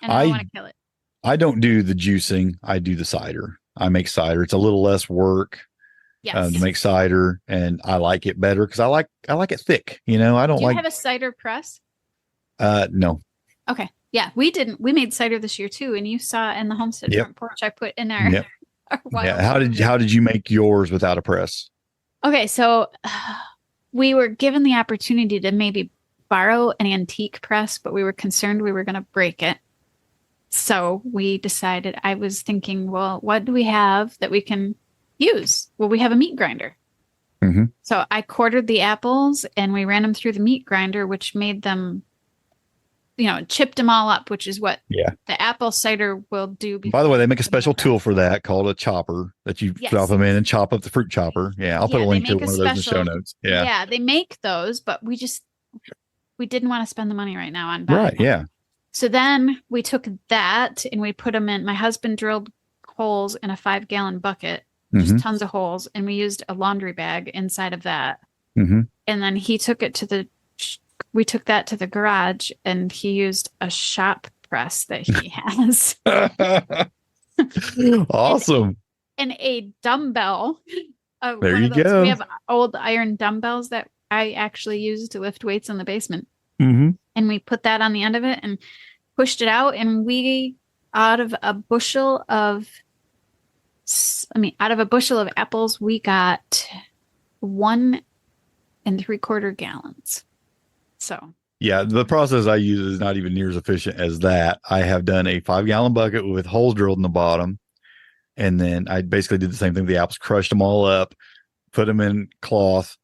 And I don't want to kill it. I don't do the juicing. I do the cider. I make cider. It's a little less work to make cider, and I like it better because I like it thick. I don't Do you like. have a cider press? No. Okay. Yeah, we didn't. We made cider this year too, and you saw in the homestead front porch I put in our. Our wild How did you make yours without a press? Okay, so we were given the opportunity to maybe borrow an antique press, but we were concerned we were going to break it. So we decided, I was thinking, well, what do we have that we can use? Well, we have a meat grinder. Mm-hmm. So I quartered the apples and we ran them through the meat grinder, which made them, chipped them all up, which is what the apple cider will do. By the way, they make a special tool for that called a chopper that you drop them in and chop up the fruit chopper. Yeah, I'll put a link to one of those in the show notes. Yeah, they make those, but we didn't want to spend the money right now on buying them. Yeah. So then we took that and we put them in. My husband drilled holes in a 5-gallon bucket, just tons of holes, and we used a laundry bag inside of that. Mm-hmm. And then he took it we took that to the garage, and he used a shop press that he has. Awesome. And a dumbbell. There you go. We have old iron dumbbells that I actually use to lift weights in the basement. Mm-hmm. And we put that on the end of it and pushed it out. And out of a bushel of apples, we got 1 3/4 gallons. So yeah, the process I use is not even near as efficient as that. I have done a 5-gallon bucket with holes drilled in the bottom. And then I basically did the same thing with the apples, crushed them all up, put them in cloth,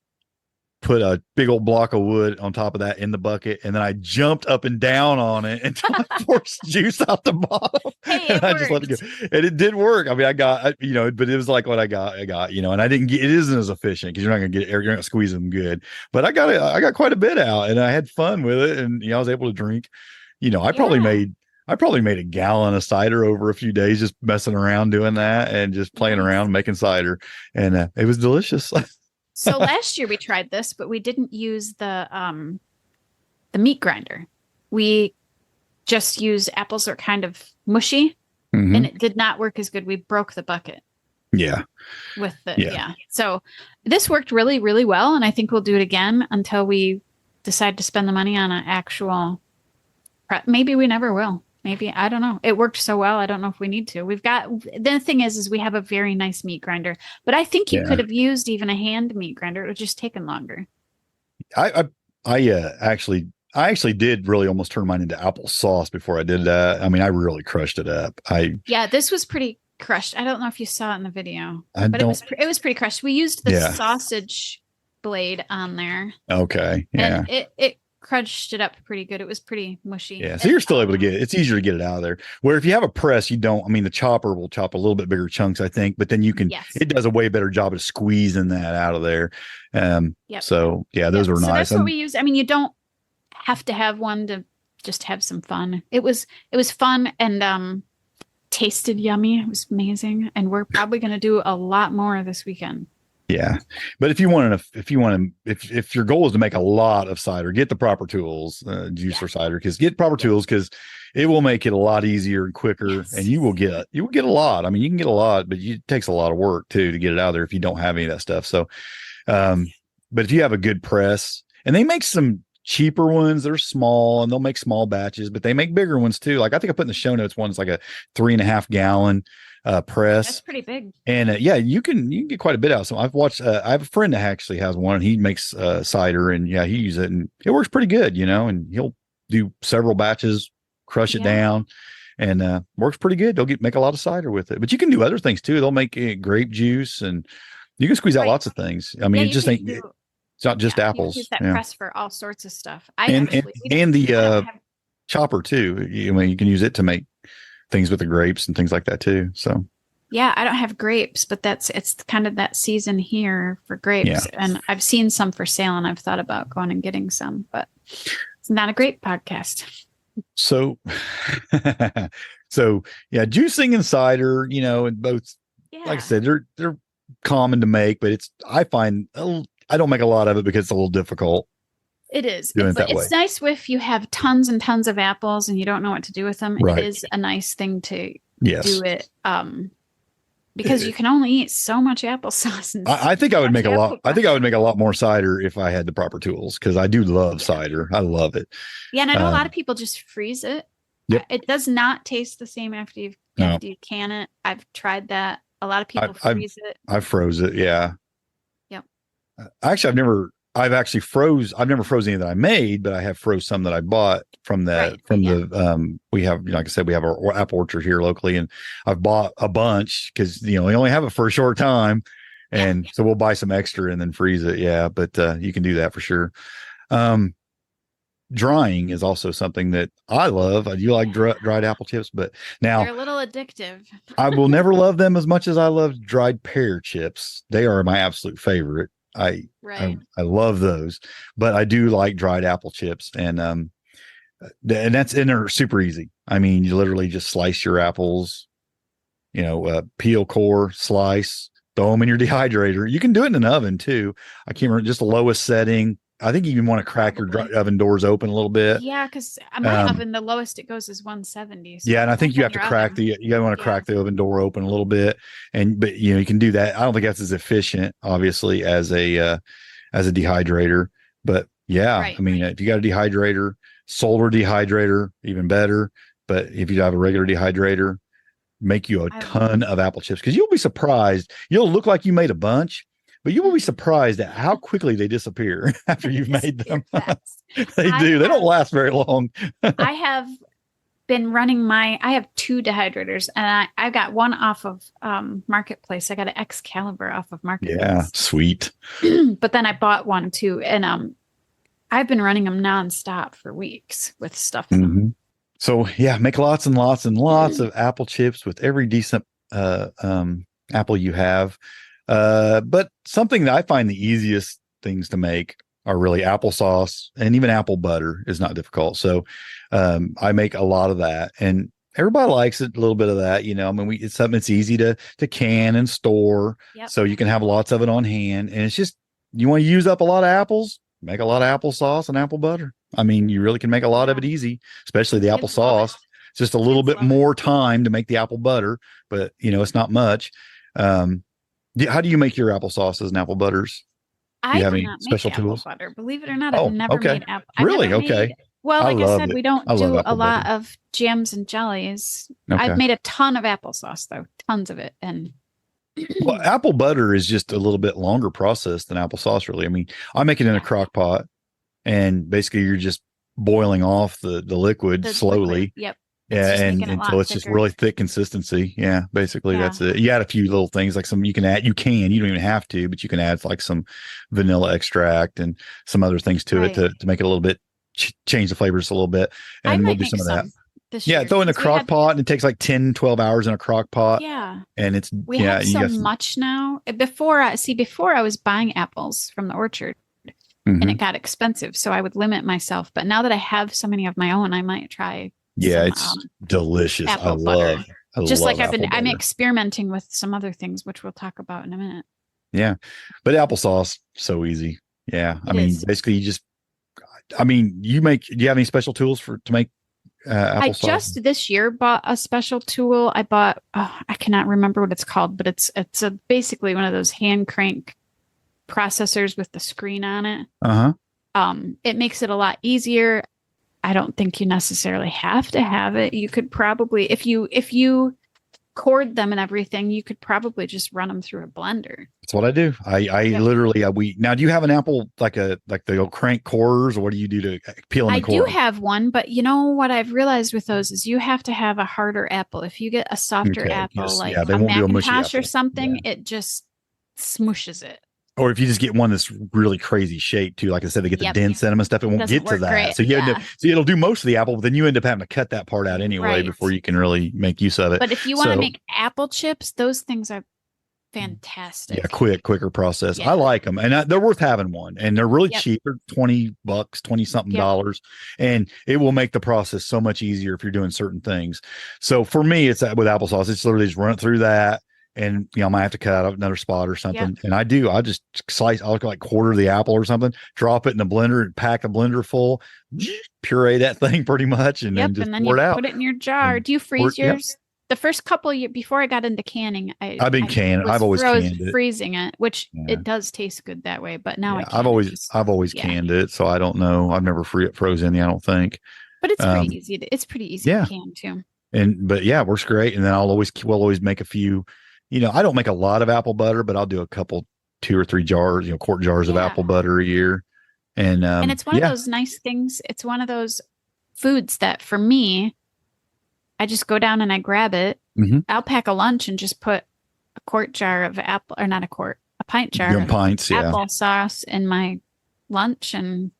put a big old block of wood on top of that in the bucket, and then I jumped up and down on it until I forced juice out the bottom. Hey, I just let it go, and it did work. I mean, I got but it was like what I got, and I didn't get. It isn't as efficient because you're not gonna squeeze them good. But I got quite a bit out, and I had fun with it, and I was able to drink. I probably made a gallon of cider over a few days just messing around doing that and just playing around making cider, and it was delicious. So last year we tried this, but we didn't use the meat grinder. We just used apples that are kind of mushy, and it did not work as good. We broke the bucket. Yeah. So this worked really, really well, and I think we'll do it again until we decide to spend the money on an actual Maybe we never will. Maybe, I don't know. It worked so well. I don't know if we need to. The thing is we have a very nice meat grinder, but I think you Yeah. could have used even a hand meat grinder. It would just taken longer. I actually did really almost turn mine into applesauce before I did that. I mean, I really crushed it up. Yeah, this was pretty crushed. I don't know if you saw it in the video, I but don't. it was pretty crushed. We used the Yeah. sausage blade on there, Okay. Yeah. and it crushed it up pretty good. It was pretty mushy. Yeah. So you're still able to get it. It's easier to get it out of there. Where if you have a press, you don't. I mean, the chopper will chop a little bit bigger chunks, I think, but then you can. Yes. It does a way better job of squeezing that out of there. Yep. So yeah, those are So nice. that's what we use. I mean, you don't have to have one to just have some fun. It was fun and tasted yummy. It was amazing, and we're probably going to do a lot more this weekend. Yeah. But if your goal is to make a lot of cider, get the proper tools, juicer cider, get proper tools, because it will make it a lot easier and quicker. Yes. And you will get a lot. I mean, you can get a lot, but it takes a lot of work too, to get it out there if you don't have any of that stuff. So, but if you have a good press, and they make some cheaper ones, they're small and they'll make small batches, but they make bigger ones too. Like I think I put in the show notes, one's like a 3.5 gallon press. That's pretty big. And yeah, you can get quite a bit out. So I've watched. I have a friend that actually has one, and he makes cider, and yeah, he uses it, and it works pretty good, And he'll do several batches, crush it down, and works pretty good. They'll make a lot of cider with it. But you can do other things too. They'll make grape juice, and you can squeeze out lots of things. I mean, it just ain't. It's not just apples. You use that press for all sorts of stuff. And the chopper too. I mean, you can use it to make things with the grapes and things like that too. So yeah, I don't have grapes, but it's kind of that season here for grapes. Yeah. And I've seen some for sale, and I've thought about going and getting some, but it's not a grape podcast. So, yeah, juicing and cider, and both, like I said, they're common to make, but I find I don't make a lot of it because it's a little difficult. It is. It's nice if you have tons and tons of apples and you don't know what to do with them. Right. It is a nice thing to do it. Because you can only eat so much applesauce. I think I would make a lot. I think I would make a lot more cider if I had the proper tools, because I do love cider. I love it. Yeah, and I know a lot of people just freeze it. Yep. It does not taste the same after you can it. I've tried that. A lot of people freeze it. I froze it. Yeah. Yep. Actually, I've never froze any that I made, but I have froze some that I bought from we have, like I said, we have our apple orchard here locally, and I've bought a bunch because, we only have it for a short time. And so we'll buy some extra and then freeze it. Yeah. But you can do that for sure. Drying is also something that I love. I do like dried apple chips, but now they're a little addictive. I will never love them as much as I love dried pear chips. They are my absolute favorite. I love those, but I do like dried apple chips, and they're super easy. I mean, you literally just slice your apples, peel, core, slice, throw them in your dehydrator. You can do it in an oven too. I can't remember, just the lowest setting. I think you even want to crack your oven doors open a little bit. Yeah, because my oven, the lowest it goes is 170. So yeah, and I think you have to crack you gotta want to crack the oven door open a little bit, but you can do that. I don't think that's as efficient, obviously, as a dehydrator. But yeah, I mean, if you got a dehydrator, solar dehydrator, even better. But if you have a regular dehydrator, make you a ton of apple chips, because you'll be surprised. You'll look like you made a bunch, but you will be surprised at how quickly they disappear after you've made them. They don't last very long. I have been running I have 2 dehydrators, and I got one off of Marketplace. I got an Excalibur off of Marketplace. Yeah, sweet. But then I bought one too, and I've been running them nonstop for weeks with stuff in them. So yeah, make lots and lots and lots of apple chips with every decent apple you have. But something that I find the easiest things to make are really applesauce, and even apple butter is not difficult. So I make a lot of that, and everybody likes it, a little bit of that. I mean, it's something that's easy to can and store. Yep. So you can have lots of it on hand, and it's just, you want to use up a lot of apples, make a lot of applesauce and apple butter. I mean, you really can make a lot of it easy, especially the applesauce. It's just a little bit more time to make the apple butter, but it's not much. How do you make your applesauces and apple butters? Do you have any special tools? Butter. Believe it or not, I've never made apple. Really? Okay. Well, I like I love said, it. we don't I love do a apple lot butter. of jams and jellies. I've Okay. made a ton of applesauce though, tons of it. And Well, apple butter is just a little bit longer process than applesauce, really. I mean, I make it in a yeah, crock pot, and basically you're just boiling off the liquid the liquid. slowly. Yep. It's Yeah, just and making it a until lot it's just thicker. really thick consistency. Yeah, basically Yeah. that's it. You add a few little things like some you can add. You don't even have to, but you can add like some vanilla extract and some other things to it Right. to make it a little bit change the flavors a little bit. I And we'll might do make some of that. some this Yeah, year throw in the because we crock had, pot, and it takes like 10-12 hours in a crock pot, yeah, and it's we yeah, have you so got some. much now. Before I was buying apples from the orchard and it Mhm. got expensive. So I would limit myself. But now that I have so many of my own, I might try Yeah, some it's delicious. apple butter. I Just like love apple I'm butter. experimenting with some other things, which we'll talk about in a minute. Yeah, but applesauce so easy. Yeah, I It mean, is. basically, you just. I mean, you make. Do you have any special tools to make I applesauce? just this year bought a special tool. I bought, I cannot remember what it's called, but it's basically one of those hand crank processors with the screen on it. Uh-huh. It makes it a lot easier. I don't think you necessarily have to have it. You could probably, if you cord them and everything, you could probably just run them through a blender. That's what I do. I Yep. literally we now. Do you have an apple like the old crank cores, or what do you do to peel in I the do core? have one, but you know what I've realized with those is you have to have a harder apple. If you get a softer Okay, apple, yeah, like they a won't do a mushy Macintosh or apple. Yeah, something, it just smooshes it. or if you just get one that's really crazy shape too, like I said, they get the Yep. dents in them and stuff. It won't Doesn't get to work that. great. So you end up, Yeah. so it'll do most of the apple, but then you end up having to cut that part out anyway Right. before you can really make use of it. But if you want to So make apple chips, those things are fantastic. yeah, quicker process. Yeah. I like them, and they're worth having one, and they're really Yep. cheap. They're $20, 20 something Yep. dollars, and it will make the process so much easier if you're doing certain things. So for me, it's with applesauce. It's literally just run it through that, and I might have to cut out another spot or something. Yep. And I do. I just slice. I'll like quarter the apple or something, drop it in the blender, and pack the blender full, puree that thing pretty much, and Yep. then just And then pour you it out. put it in your jar. And Do you freeze yep. yours? The first couple years before I got into canning, I've been canning. I've always canned it. freezing it, which Yeah. it does taste good that way. But now I Yeah, can't. I've always yeah. canned it, so I don't know. I've never frozen any. I don't think. But it's pretty easy. It's pretty easy Yeah. to can too. But yeah, it works great. And then we'll always make a few. I don't make a lot of apple butter, but I'll do a couple, 2 or 3 jars, quart jars of Yeah. apple butter a year. And it's one of those nice things. It's one of those foods that for me, I just go down and I grab it. Mm-hmm. I'll pack a lunch and just put a quart jar of apple, or not a quart, a pint jar doing of pints. Yeah. applesauce in my lunch. And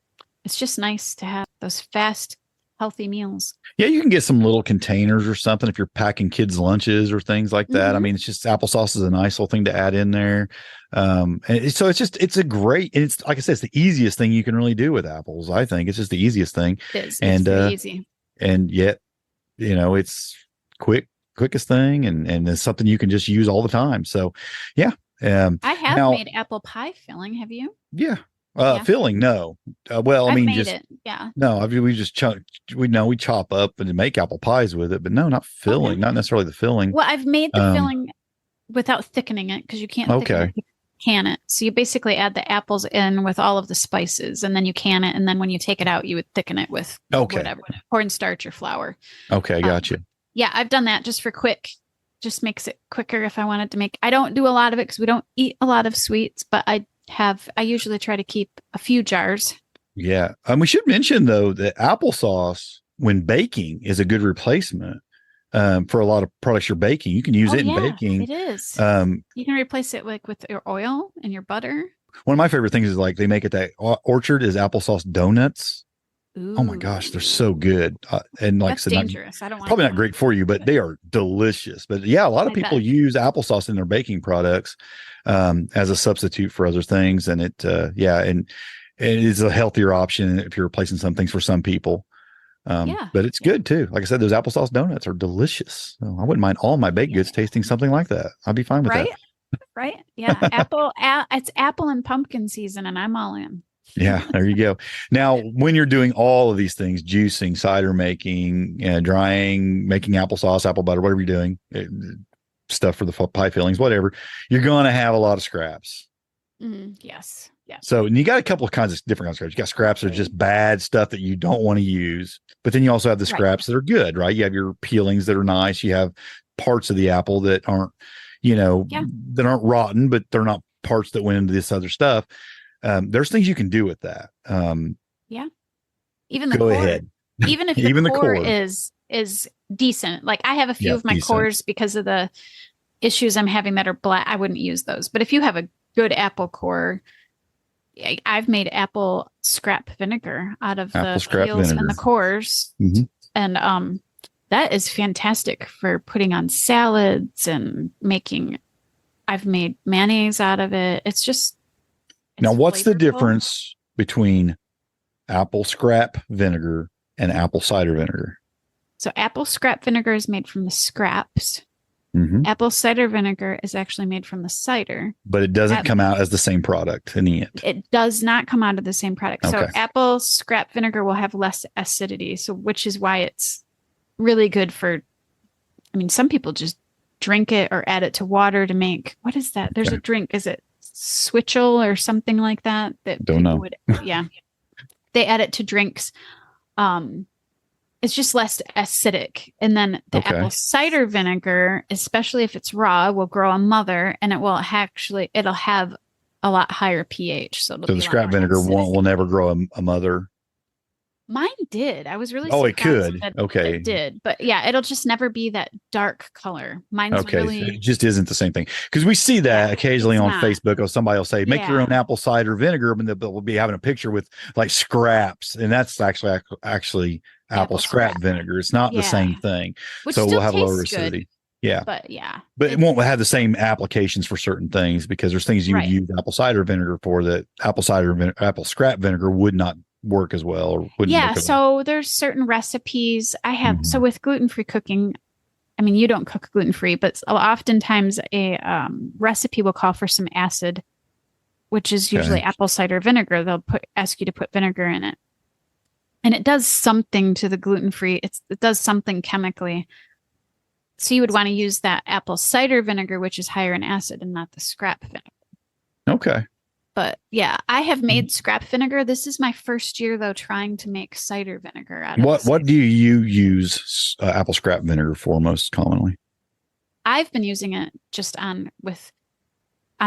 it's just nice to have those fast, healthy meals. Yeah, you can get some little containers or something if you're packing kids' lunches or things like that. I Mhm. mean, it's just applesauce is a nice little thing to add in there. So it's a great, and it's like I said, it's the easiest thing you can really do with apples. I think it's just the easiest thing. It is. And It's pretty easy. and yet, it's quickest thing, and it's something you can just use all the time. So, yeah. I have now, made apple pie filling. Have you? yeah. Yeah. Filling, no. Well, I I've mean, made just it. Yeah. no. We just we chop up and make apple pies with it, but no, not filling, Okay. not necessarily the filling. Well, I've made the filling without thickening it because you can't thicken it, can it. So you basically add the apples in with all of the spices, and then you can it, and then when you take it out, you would thicken it with whatever, cornstarch or flour. Okay, gotcha. Yeah, I've done that just for quick. Just makes it quicker if I wanted to make. I don't do a lot of it because we don't eat a lot of sweets, but I usually try to keep a few jars. Yeah. We should mention though that applesauce when baking is a good replacement for a lot of products you're baking. You can use it in baking. It is. You can replace it with your oil and your butter. One of my favorite things is like they make it that Orchard is applesauce donuts. Ooh. Oh my gosh, they're so good. And like that's dangerous. I don't want probably not great for you, but they are delicious. But yeah, a lot of people use applesauce in their baking products as a substitute for other things. And it is a healthier option if you're replacing some things for some people. But it's good too. Like I said, those applesauce donuts are delicious. So I wouldn't mind all my baked goods tasting something like that. I'd be fine with that. Right? Yeah. It's apple and pumpkin season, and I'm all in. Yeah, there you go. Now, when you're doing all of these things, juicing, cider making, drying, making applesauce, apple butter, whatever you're doing, stuff for the pie fillings, whatever, you're going to have a lot of scraps. Yes. Yeah. So, and you got a couple of kinds of different kinds of scraps. You got scraps that are just bad stuff that you don't want to use, but then you also have the scraps that are good, right? You have your peelings that are nice. You have parts of the apple that aren't, that aren't rotten, but they're not parts that went into this other stuff. There's things you can do with that. Yeah. Even the go core, ahead. even if Even the the core core is decent. Like I have a few of my decent. cores because of the issues I'm having that are black. I wouldn't use those. But if you have a good apple core, I've made apple scrap vinegar out of the peels and the cores. Mm-hmm. And that is fantastic for putting on salads and I've made mayonnaise out of it. Now, what's the difference between apple scrap vinegar and apple cider vinegar? So apple scrap vinegar is made from the scraps. Mm-hmm. Apple cider vinegar is actually made from the cider. But it doesn't come out as the same product in the end. It does not come out of the same product. Okay. So apple scrap vinegar will have less acidity, which is why it's really good for, some people just drink it or add it to water to make, what is that? There's a drink. Is it switchel or something like that? Don't know. They add it to drinks. It's just less acidic. And then the apple cider vinegar, especially if it's raw, will grow a mother and it'll have a lot higher pH. So the scrap vinegar will never grow a mother. Mine did. I was really surprised. It could. It did. But yeah, it'll just never be that dark color. Mine's really... So it just isn't the same thing. Because we see that occasionally on Facebook, or somebody will say, make your own apple cider vinegar, and they'll be having a picture with like scraps. And that's actually apple scrap vinegar. It's not the same thing. Which so we'll have lower acidity. Good. Yeah. But it won't have the same applications for certain things, because there's things you would use apple cider vinegar for that apple scrap vinegar would not work as well, or wouldn't. So there's certain recipes I have. So with gluten-free cooking, you don't cook gluten-free, but oftentimes a recipe will call for some acid, which is usually apple cider vinegar. They'll ask you to put vinegar in it, and it does something to the gluten-free. It does something chemically. So you would want to use that apple cider vinegar, which is higher in acid, and not the scrap vinegar. Okay. But yeah, I have made scrap vinegar. This is my first year, though, trying to make cider vinegar out of What do you use apple scrap vinegar for most commonly? I've been using it just on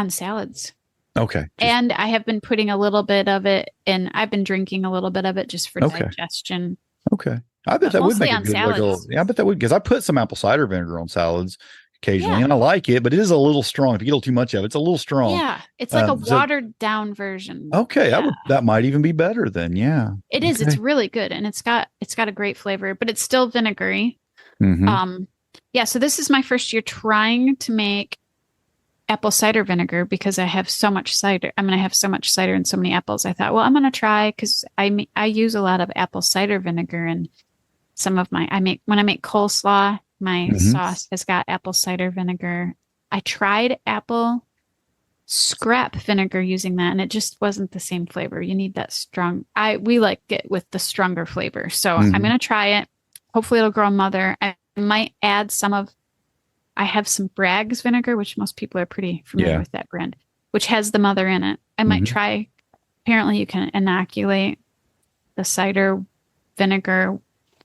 salads. Okay. And I have been putting a little bit of it in. I've been drinking a little bit of it just for digestion. Okay. I bet that would make a good I bet that would, because I put some apple cider vinegar on salads occasionally, and I like it, but it is a little strong. If you get a little too much of it, it's a little strong. Yeah, it's like a watered down version. Okay, that might even be better then. Yeah, it is. It's really good, and it's got a great flavor, but it's still vinegary. Mm-hmm. So this is my first year trying to make apple cider vinegar, because I have so much cider. I have so much cider and so many apples. I thought, well, I'm going to try, because I use a lot of apple cider vinegar, and some of when I make coleslaw. My sauce has got apple cider vinegar. I tried apple scrap vinegar using that, and it just wasn't the same flavor. You need that strong. We like it with the stronger flavor. So I'm going to try it. Hopefully it'll grow a mother. I might add I have some Bragg's vinegar, which most people are pretty familiar with that brand, which has the mother in it. I might try. Apparently you can inoculate the cider vinegar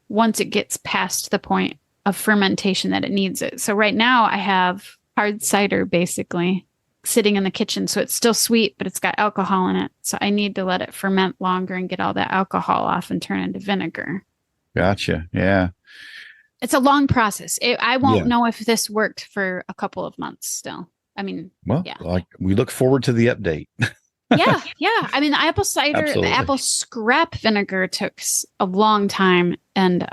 once it gets past the point of fermentation that it needs it. So right now I have hard cider basically sitting in the kitchen. So it's still sweet, but it's got alcohol in it. So I need to let it ferment longer and get all that alcohol off and turn into vinegar. Gotcha. Yeah. It's a long process. I won't know if this worked for a couple of months still. We look forward to the update. Yeah. The apple cider, the apple scrap vinegar took a long time, and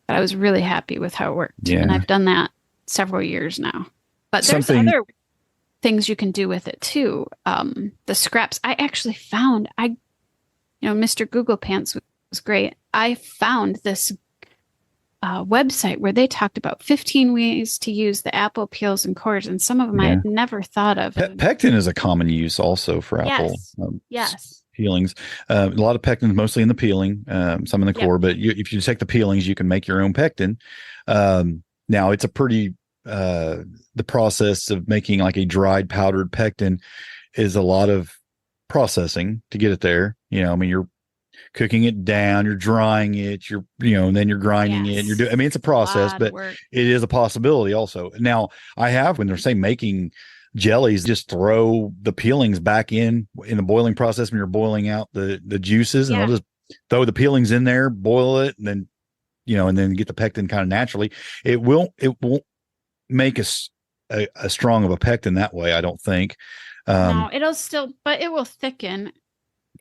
but I was really happy with how it worked. And I've done that several years now. But there's other things you can do with it too. The scraps, I actually found, Mr. Google Pants was great. I found this website where they talked about 15 ways to use the apple peels and cores, and some of them I had never thought of. Pectin is a common use also for apple. Peelings. A lot of pectin, mostly in the peeling, some in the core, but if you take the peelings, you can make your own pectin. Now it's a pretty, the process of making like a dried powdered pectin is a lot of processing to get it there. I mean, you're cooking it down, you're drying it, and then you're grinding it. And you're doing, I mean, it's a process, but it is a possibility also. Now, I have, when they're saying making jellies, just throw the peelings back in the boiling process when you're boiling out the juices, and I'll just throw the peelings in there, boil it, and then, and then get the pectin kind of naturally. It won't make a strong of a pectin that way, I don't think. No, it'll still, but it will thicken.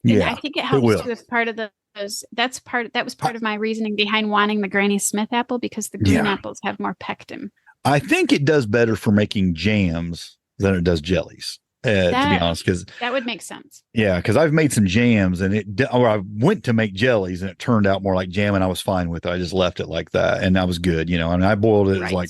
Yeah, and I think it helps with part of that was part of my reasoning behind wanting the Granny Smith apple, because the green apples have more pectin. I think it does better for making jams than it does jellies. To be honest, because that would make sense. Yeah, because I've made some jams, and I went to make jellies, and it turned out more like jam, and I was fine with it. I just left it like that, and I was good. And I boiled it as like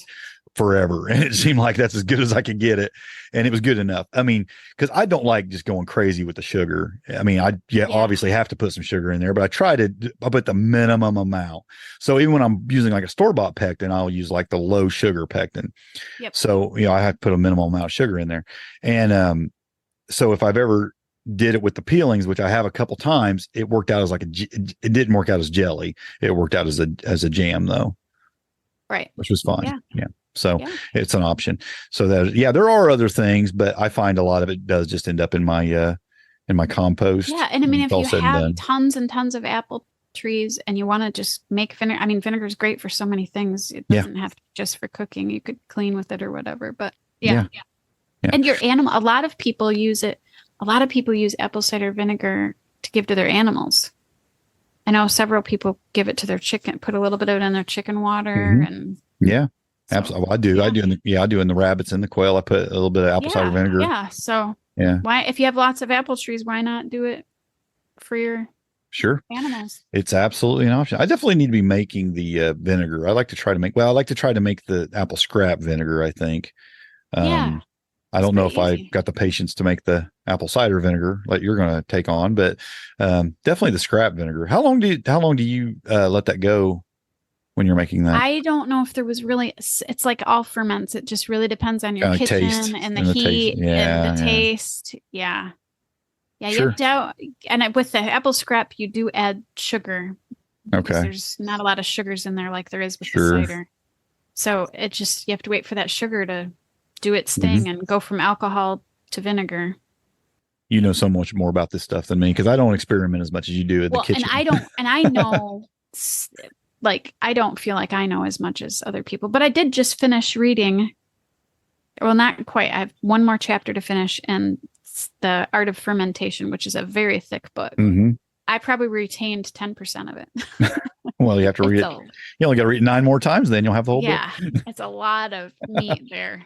forever, and it seemed like that's as good as I could get it, and it was good enough. I mean, because I don't like just going crazy with the sugar. I mean, obviously have to put some sugar in there, but I put the minimum amount. So even when I'm using like a store-bought pectin, I'll use like the low sugar pectin. Yep. So I have to put a minimal amount of sugar in there, and so if I've ever did it with the peelings, which I have a couple times, it worked out as it didn't work out as jelly. It worked out as a jam though. Right. Which was fine. Yeah. So it's an option. So there are other things, but I find a lot of it does just end up in my compost. Yeah. And I mean, if you have tons and tons of apple trees and you want to just make vinegar, I mean, vinegar is great for so many things. It doesn't have to be just for cooking. You could clean with it or whatever, but yeah. And your animal, a lot of people use it. A lot of people use apple cider vinegar to give to their animals. I know several people give it to their chicken, put a little bit of it in their chicken water. And absolutely. Well, I do. I do in the rabbits and the quail. I put a little bit of apple cider vinegar. Yeah. So why, if you have lots of apple trees, why not do it for your animals? It's absolutely an option. I definitely need to be making the vinegar. I like to try to make the apple scrap vinegar, I think. I don't know if I got the patience to make the apple cider vinegar like you're going to take on, but definitely the scrap vinegar. How long do you let that go when you're making that? I don't know if there was really, it's like all ferments. It just really depends on your kitchen and the heat and the taste. Yeah. Yeah. You have to, and with the apple scrap, you do add sugar. Okay. There's not a lot of sugars in there like there is with the cider. So you have to wait for that sugar to do its thing and go from alcohol to vinegar. You know so much more about this stuff than me, because I don't experiment as much as you do in the kitchen. And I know, like, I don't feel like I know as much as other people, but I did just finish reading. Well, not quite. I have one more chapter to finish, and The Art of Fermentation, which is a very thick book. I probably retained 10% of it. Well, you have to read it. You only got to read it 9 more times, then you'll have the whole book. Yeah, it's a lot of meat there.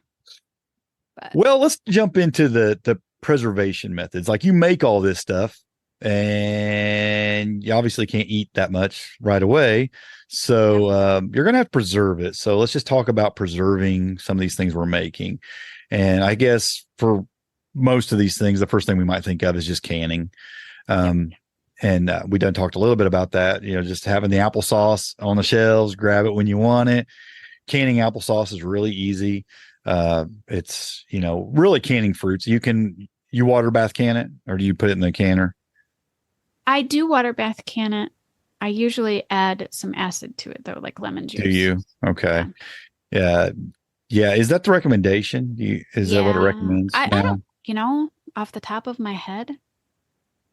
But. Well, let's jump into the preservation methods. Like, you make all this stuff, and you obviously can't eat that much right away. So you're going to have to preserve it. So let's just talk about preserving some of these things we're making. And I guess for most of these things, the first thing we might think of is just canning. And we done talked a little bit about that, just having the applesauce on the shelves, grab it when you want it. Canning applesauce is really easy. It's, really canning fruits. You water bath can it, or do you put it in the canner? I do water bath can it. I usually add some acid to it though, like lemon juice. Do you? Okay. Yeah. Is that the recommendation? Is that what it recommends? I don't, off the top of my head,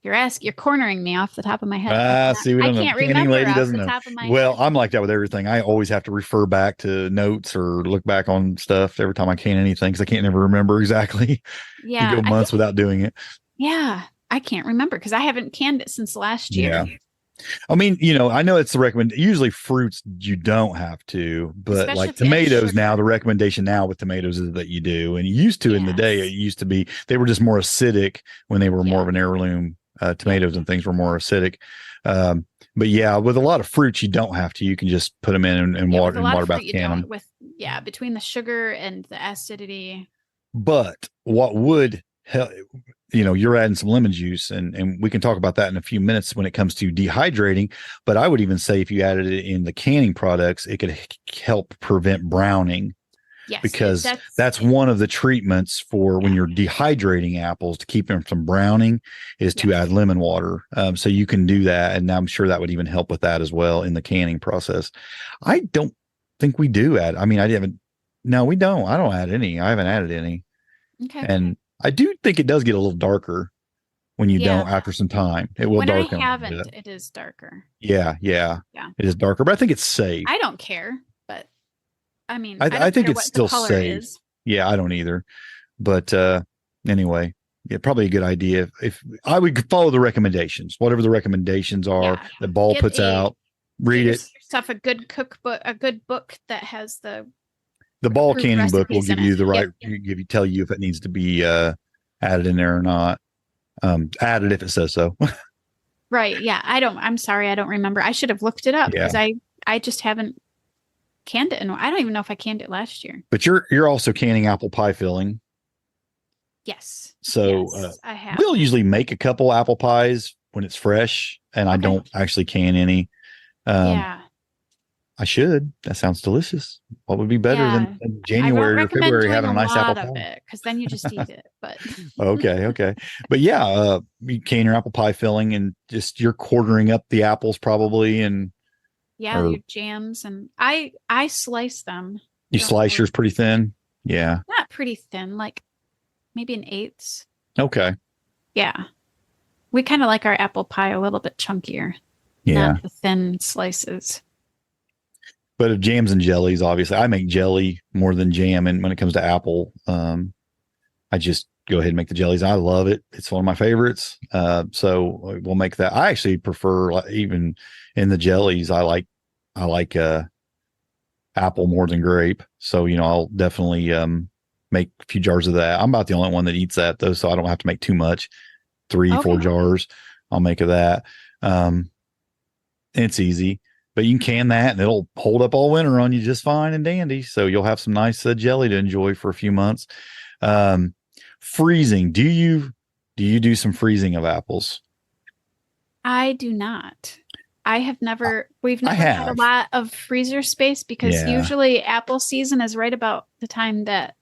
you're cornering me off the top of my head. See, we don't I can't know. remember lady off doesn't the know. Top of my well, head. I'm like that with everything. I always have to refer back to notes or look back on stuff every time I can anything, because I can't never remember exactly. Yeah. You go months without doing it. Yeah. I can't remember because I haven't canned it since last year. Yeah. I mean, I know it's the recommend. Usually fruits you don't have to, but especially like tomatoes now, the recommendation now with tomatoes is that you do. And you used to in the day, it used to be, they were just more acidic when they were more of an heirloom. Tomatoes and things were more acidic. But yeah, with a lot of fruits, you don't have to. You can just put them in and water bath can them. Between the sugar and the acidity. But what would help, you're adding some lemon juice, and we can talk about that in a few minutes when it comes to dehydrating. But I would even say if you added it in the canning products, it could help prevent browning. Yes, because that's one of the treatments for when you're dehydrating apples to keep them from browning is to add lemon water. So you can do that. And I'm sure that would even help with that as well in the canning process. I don't think we do add. I mean, I haven't. No, we don't. I don't add any. I haven't added any. Okay. And I do think it does get a little darker when you don't after some time. It will darken. When I haven't, it is darker. Yeah. It is darker, but I think it's safe. I don't care, but I mean, I think it's still safe. Yeah, I don't either. But anyway, yeah, probably a good idea if I would follow the recommendations, whatever the recommendations are that Ball puts out. Read it. Yourself a good cookbook, a good book that has the Ball canning book will give you the right, tell you if it needs to be added in there or not. Added if it says so. Right. Yeah. I'm sorry. I don't remember. I should have looked it up because I just haven't canned it. And I don't even know if I canned it last year. But you're also canning apple pie filling. Yes. So I have. We'll usually make a couple apple pies when it's fresh, and I don't actually can any. I should. That sounds delicious. What would be better than January or February having a nice apple pie? Because then you just eat it. But okay. But yeah, you can your apple pie filling and just you're quartering up the apples probably, and your jams, and I slice them. You slice yours pretty thin? Yeah. Not pretty thin, like maybe an eighth. Okay. Yeah. We kind of like our apple pie a little bit chunkier. Yeah. Not the thin slices. But of jams and jellies, obviously, I make jelly more than jam. And when it comes to apple, I just go ahead and make the jellies. I love it. It's one of my favorites. So we'll make that. I actually prefer, even in the jellies, I like apple more than grape. So, I'll definitely make a few jars of that. I'm about the only one that eats that, though, so I don't have to make too much. 3-4 jars I'll make of that. It's easy. But you can can that and it'll hold up all winter on you just fine and dandy. So you'll have some nice jelly to enjoy for a few months. Freezing. Do you do some freezing of apples? I do not. We've never had a lot of freezer space because usually apple season is right about the time that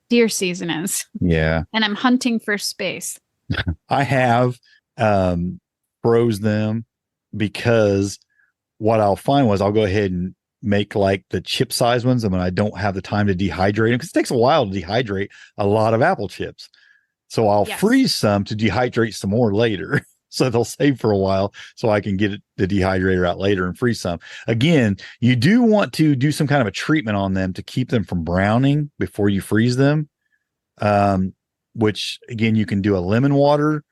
deer season is. Yeah. And I'm hunting for space. I have froze them because what I'll find was I'll go ahead and make like the chip size ones. And when I don't have the time to dehydrate them, because it takes a while to dehydrate a lot of apple chips. So I'll freeze some to dehydrate some more later. So they'll save for a while so I can get the dehydrator out later and freeze some. Again, you do want to do some kind of a treatment on them to keep them from browning before you freeze them. Which again, you can do a lemon water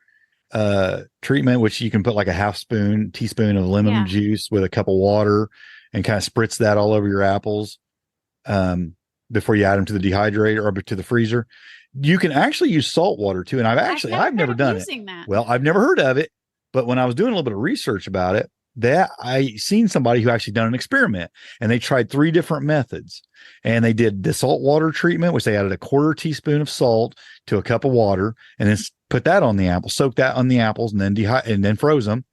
treatment, which you can put like a teaspoon of lemon juice with a cup of water and kind of spritz that all over your apples before you add them to the dehydrator or to the freezer. You can actually use salt water too. And I've never done it. That. Well, I've never heard of it, but when I was doing a little bit of research about it, I seen somebody who actually done an experiment and they tried 3 different methods and they did the salt water treatment, which they added a 1/4 teaspoon of salt to a cup of water and then put that on the apple, soak that on the apples and then froze them.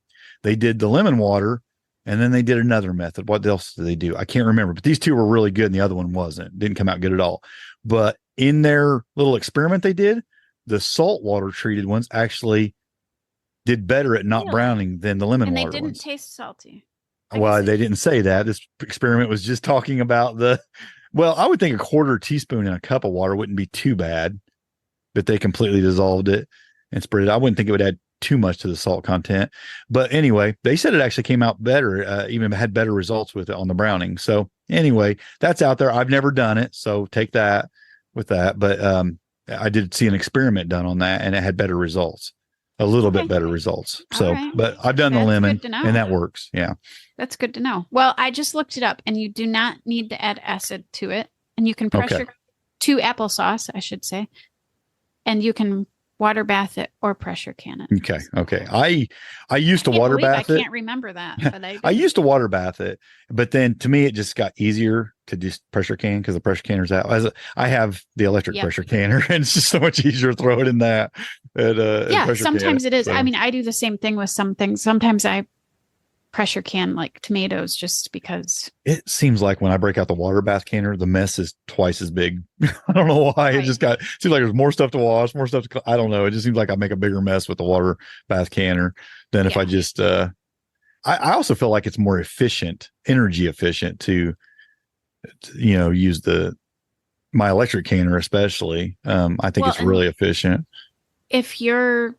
They did the lemon water and then they did another method. What else did they do? I can't remember, but these 2 were really good and the other one wasn't. Didn't come out good at all. But in their little experiment they did, the salt water treated ones actually did better at not browning than the lemon water ones. And they didn't taste salty. Well, they didn't say that. This experiment was just talking about I would think a 1/4 teaspoon in a cup of water wouldn't be too bad, but they completely dissolved it and spread it. I wouldn't think it would add too much to the salt content. But anyway, they said it actually came out better, even had better results with it on the browning. So anyway, that's out there. I've never done it. So take that with that. But I did see an experiment done on that and it had better results. A little bit better results. So, but I've done the lemon and that works. Yeah. That's good to know. Well, I just looked it up and you do not need to add acid to it. And you can pressure to applesauce, I should say. And you can water bath it or pressure can it. Okay. I used to water bath it. I can't remember that, but I used to water bath it, but then to me, it just got easier to just pressure can because the pressure canner's out. I have the electric pressure canner and it's just so much easier to throw it in that. Sometimes it is. So. I mean, I do the same thing with some things. Sometimes I pressure can like tomatoes just because. It seems like when I break out the water bath canner, the mess is twice as big. I don't know why. It Right. just seems like there's more stuff to wash, more stuff I don't know. It just seems like I make a bigger mess with the water bath canner than if I just, I also feel like it's more efficient, energy efficient to use my electric canner, especially. I think it's really efficient. If you're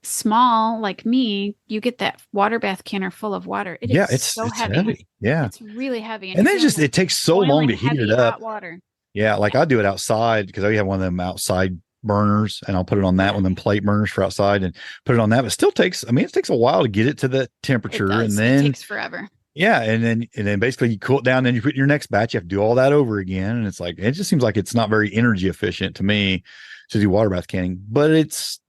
small like me, you get that water bath canner full of water. It's so heavy. Yeah. It's really heavy. And then it takes so long to heat it up. Hot water. Yeah. Like I do it outside because I have one of them outside burners and I'll put it on that one, them plate burners for outside and put it on that. But still takes, it takes a while to get it to the temperature. And then it takes forever. Yeah. And then basically you cool it down, then you put in your next batch, you have to do all that over again. And it's like, it just seems like it's not very energy efficient to me to do water bath canning, but it's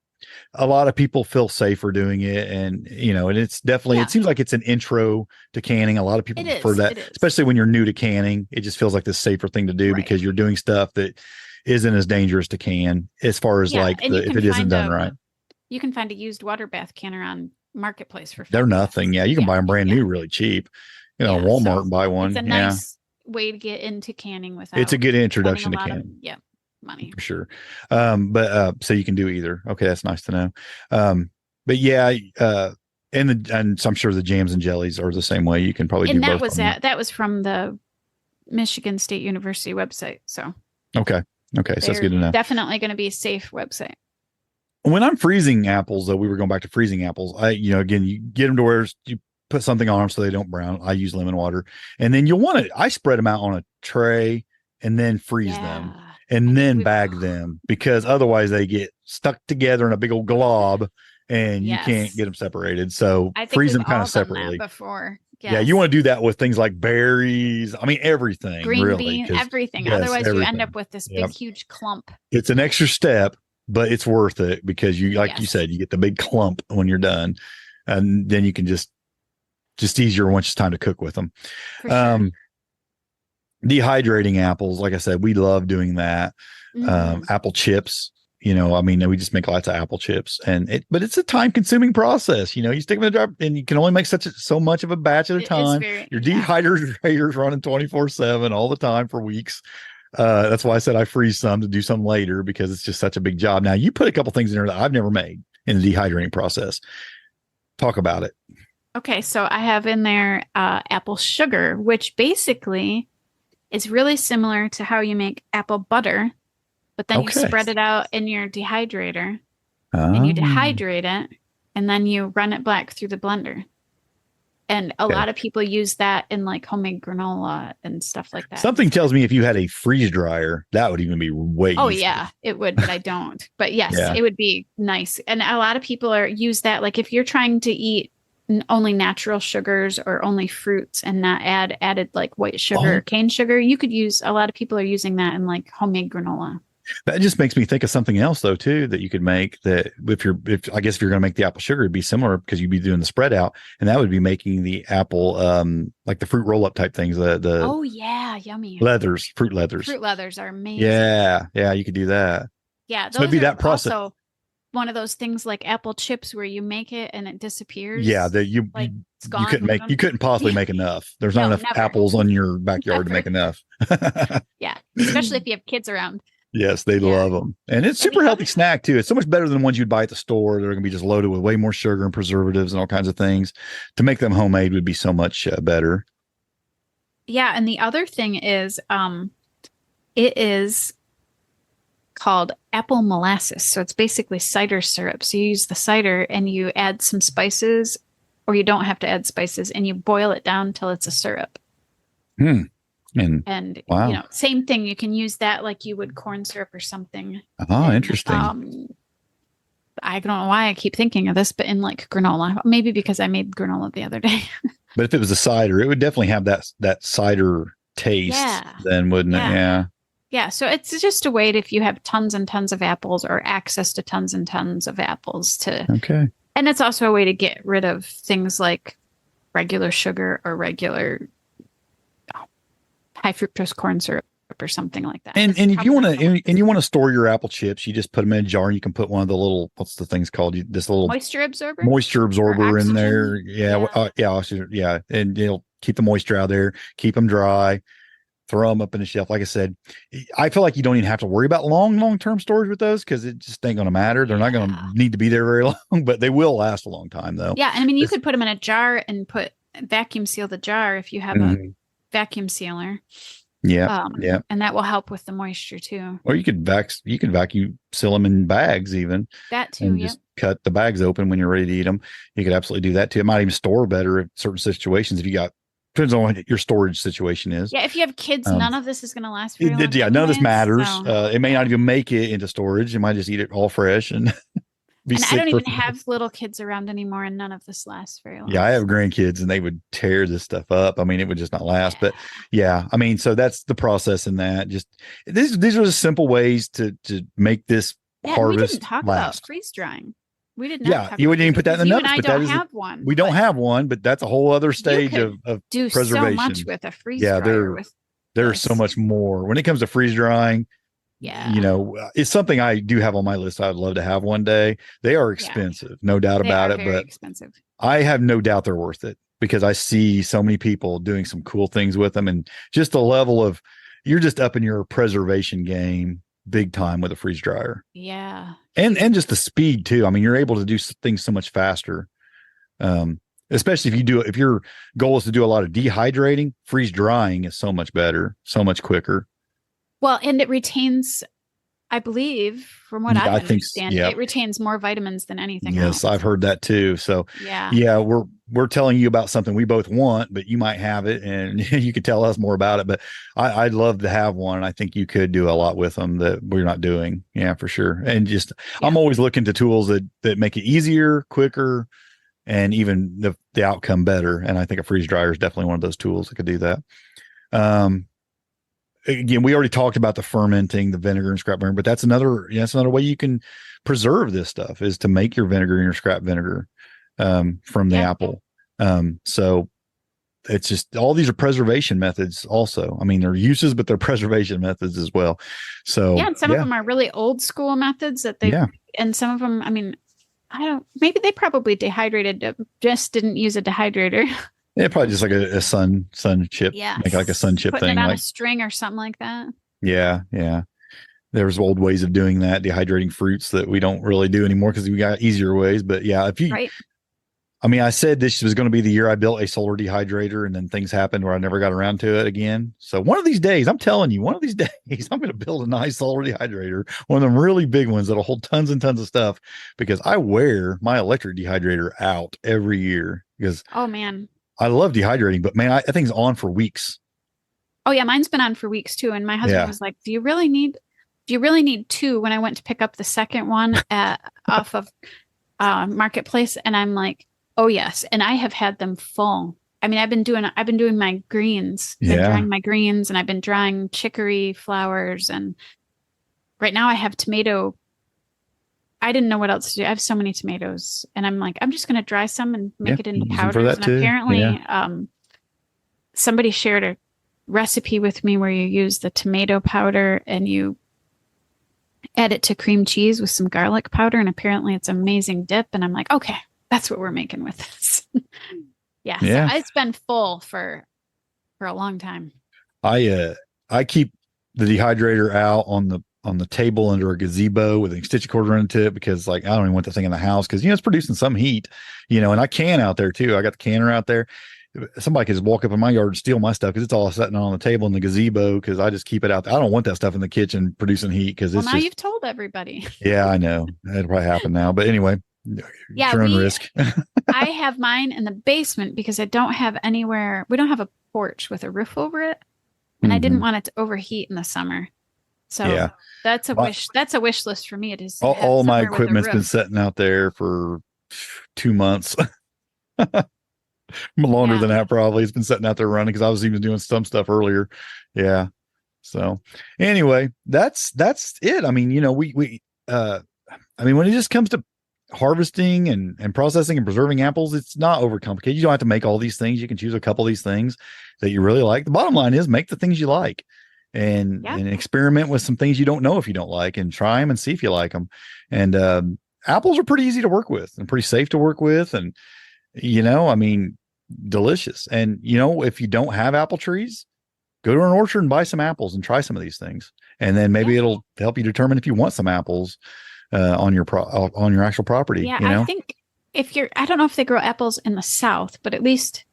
a lot of people feel safer doing it. And, and it's definitely, it seems like it's an intro to canning. A lot of people prefer that, especially when you're new to canning. It just feels like the safer thing to do because you're doing stuff that isn't as dangerous to can as far as if it isn't done right. You can find a used water bath canner on Marketplace for they're nothing. Yeah. You can buy them brand new, really cheap, Walmart and buy one. It's a nice way to get into canning without. It's a good introduction to canning. Money for sure. But so you can do either. Okay. That's nice to know. But yeah, and so I'm sure the jams and jellies are the same way. You can probably do both. That was from the Michigan State University website. So okay. So that's good to know. Definitely going to be a safe website. When I'm freezing apples, though, we were going back to freezing apples. Again, you get them to where you put something on them so they don't brown. I use lemon water, and then I spread them out on a tray and then freeze them and then bag them because otherwise they get stuck together in a big old glob and you can't get them separated. So freeze them kind of separately. Before. Yes. Yeah, you want to do that with things like berries. Everything. Green really, beans, everything. Yes, otherwise, you end up with this big, huge clump. It's an extra step, but it's worth it because you said, you get the big clump when you're done, and then you can just easier once it's time to cook with them. For sure. Dehydrating apples, like I said, we love doing that. Apple chips. We just make lots of apple chips but it's a time consuming process. You stick them in the dryer and you can only make so much of a batch at a time. Your dehydrator's running 24/7 all the time for weeks. That's why I said I freeze some to do some later because it's just such a big job. Now you put a couple things in there that I've never made in the dehydrating process. Talk about it. Okay. So I have in there apple sugar, which basically is really similar to how you make apple butter. But then you spread it out in your dehydrator and you dehydrate it and then you run it black through the blender. And a lot of people use that in like homemade granola and stuff like that. Something tells me if you had a freeze dryer, that would even be way easier. Oh, yeah, it would, but I don't. But yes, it would be nice. And a lot of people use that. Like if you're trying to eat only natural sugars or only fruits and not added like white sugar or cane sugar, you could use, a lot of people are using that in like homemade granola. That just makes me think of something else though, too, that you could make that if you're going to make the apple sugar, it'd be similar because you'd be doing the spread out and that would be making the apple, like the fruit roll up type things. Oh yeah. Yummy. Fruit leathers. Fruit leathers are amazing. Yeah. Yeah. You could do that. Yeah. So maybe that process. Also one of those things like apple chips where you make it and it disappears. Yeah. You couldn't possibly make enough. There's not enough apples on your backyard to make enough. Yeah. Especially if you have kids around. Yes, they love them. And it's super healthy snack too. It's so much better than ones you'd buy at the store. They're going to be just loaded with way more sugar and preservatives and all kinds of things. To make them homemade would be so much better. Yeah. And the other thing is, it is called apple molasses. So it's basically cider syrup. So you use the cider and you add some spices, or you don't have to add spices, and you boil it down till it's a syrup. And wow. Same thing. You can use that like you would corn syrup or something. Oh, interesting. I don't know why I keep thinking of this, but in like granola, maybe because I made granola the other day. But if it was a cider, it would definitely have that cider taste then, wouldn't it? Yeah. Yeah. So it's just a way if you have tons and tons of apples or access to tons and tons of apples and it's also a way to get rid of things like regular sugar or regular high fructose corn syrup. or something like that. And It's if you probably want not gonna to look and as you want good. to store your apple chips, you just put them in a jar and you can put one of the little, what's the things called? This little Moisture absorber moisture or absorber in there. oxygen. Yeah, Yeah. yeah, yeah, and it'll keep the moisture out there, keep them dry, throw them up in the shelf. Like I said, I feel like you don't even have to worry about long term storage with those because it just ain't going to matter. They're not going to Yeah. need to be there very long, but they will last a long time though. Yeah. And I mean, you It's- could put them in a jar and vacuum seal the jar if you have a Mhm. vacuum sealer. Yeah, yeah. And that will help with the moisture too. Or you could vacuum seal them in bags even, That too. and Yep. just cut the bags open when you're ready to eat them. You could absolutely do that too. It might even store better in certain situations if you got, depends on what your storage situation is. Yeah. If you have kids, Um, none of this is going to last very long. yeah, none of this Anyways, matters. so, It may yeah. not even make it into storage. You might just eat it all fresh and be And I sick don't for. even have little kids around anymore, and none of this lasts very Yeah, long. I have So, grandkids and they would tear this stuff up. I mean, it would just not last. But yeah, I mean, so that's the process in that. Just these are just simple ways to make this yeah, and we didn't harvest talk about last. freeze drying. We did not Yeah, talk you about wouldn't even put that in the you notes, and I but that don't is have one. we don't But have one, but that's a whole other you stage could of do so much preservation. with a freeze Yeah, dryer with there's so this. much more when it comes to freeze drying. Yeah. You know, it's something I do have on my list. I'd love to have one day. They are Yeah. expensive, no doubt They about are it, very but expensive. I have no doubt they're worth it because I see so many people doing some cool things with them, and just the level of you're just up in your preservation game big time with a freeze dryer. Yeah. And just the speed too. I mean, you're able to do things so much faster. Especially if your goal is to do a lot of dehydrating, freeze drying is so much better, so much quicker. Well, and it retains, I believe, from what I I think, understand, yeah. it retains more vitamins than anything Yes, else. I've heard that too. So Yeah. yeah, we're telling you about something we both want, but you might have it and you could tell us more about it. But I'd love to have one. I think you could do a lot with them that we're not doing. Yeah, for sure. And just I'm always looking to tools that make it easier, quicker, and even the outcome better. And I think a freeze dryer is definitely one of those tools that could do that. Again, we already talked about the fermenting, the vinegar and scrap vinegar, but that's another way you can preserve this stuff is to make your vinegar and your scrap vinegar from the apple. So it's just all these are preservation methods also. I mean, they're uses, but they're preservation methods as well. So yeah, and some of them are really old school methods that they and some of them, I mean, maybe they probably dehydrated, just didn't use a dehydrator. Yeah, probably just like a sun chip. Yeah. Make like a sun chip Putting thing. it on like a string or something like that. Yeah, yeah. There's old ways of doing that, dehydrating fruits that we don't really do anymore because we got easier ways. But yeah, I mean, I said this was going to be the year I built a solar dehydrator, and then things happened where I never got around to it again. So one of these days, I'm telling you, one of these days, I'm going to build a nice solar dehydrator, one of them really big ones that'll hold tons and tons of stuff, because I wear my electric dehydrator out every year because oh man, I love dehydrating, but man, I think it's on for weeks. Oh yeah, mine's been on for weeks too. And my husband was like, "Do you really need two?" When I went to pick up the second one off of Marketplace, and I'm like, "Oh yes." And I have had them full. I mean, I've been doing my greens, drying my greens, and I've been drying chicory flowers, and right now I have tomato. I didn't know what else to do. I have so many tomatoes, and I'm like, I'm just going to dry some and make it into powders. And apparently, somebody shared a recipe with me where you use the tomato powder and you add it to cream cheese with some garlic powder, and apparently it's amazing dip. And I'm like, okay, that's what we're making with this. So it's been full for a long time. I keep the dehydrator out on the table under a gazebo with an extension cord running to it, because like I don't even want the thing in the house because it's producing some heat, and I can out there too. I got the canner out there. Somebody could just walk up in my yard and steal my stuff because it's all sitting on the table in the gazebo, because I just keep it out there. I don't want that stuff in the kitchen producing heat because it's now you've told everybody. Yeah, I know. That'll probably happen now. But anyway, your own risk. I have mine in the basement because I don't have anywhere. We don't have a porch with a roof over it. And I didn't want it to overheat in the summer. So that's a wish. That's a wish list for me. It is. All my equipment's been sitting out there for 2 months. Longer than that, probably. It's been sitting out there running because I was even doing some stuff earlier. Yeah. So anyway, that's it. I mean, when it just comes to harvesting and processing and preserving apples, it's not overcomplicated. You don't have to make all these things. You can choose a couple of these things that you really like. The bottom line is make the things you like. Yeah. and experiment with some things you don't know if you don't like, and try them and see if you like them. And apples are pretty easy to work with and pretty safe to work with. And, I mean, delicious. And, if you don't have apple trees, go to an orchard and buy some apples and try some of these things. And then maybe it'll help you determine if you want some apples on your actual property. Yeah, I think I don't know if they grow apples in the South, but at least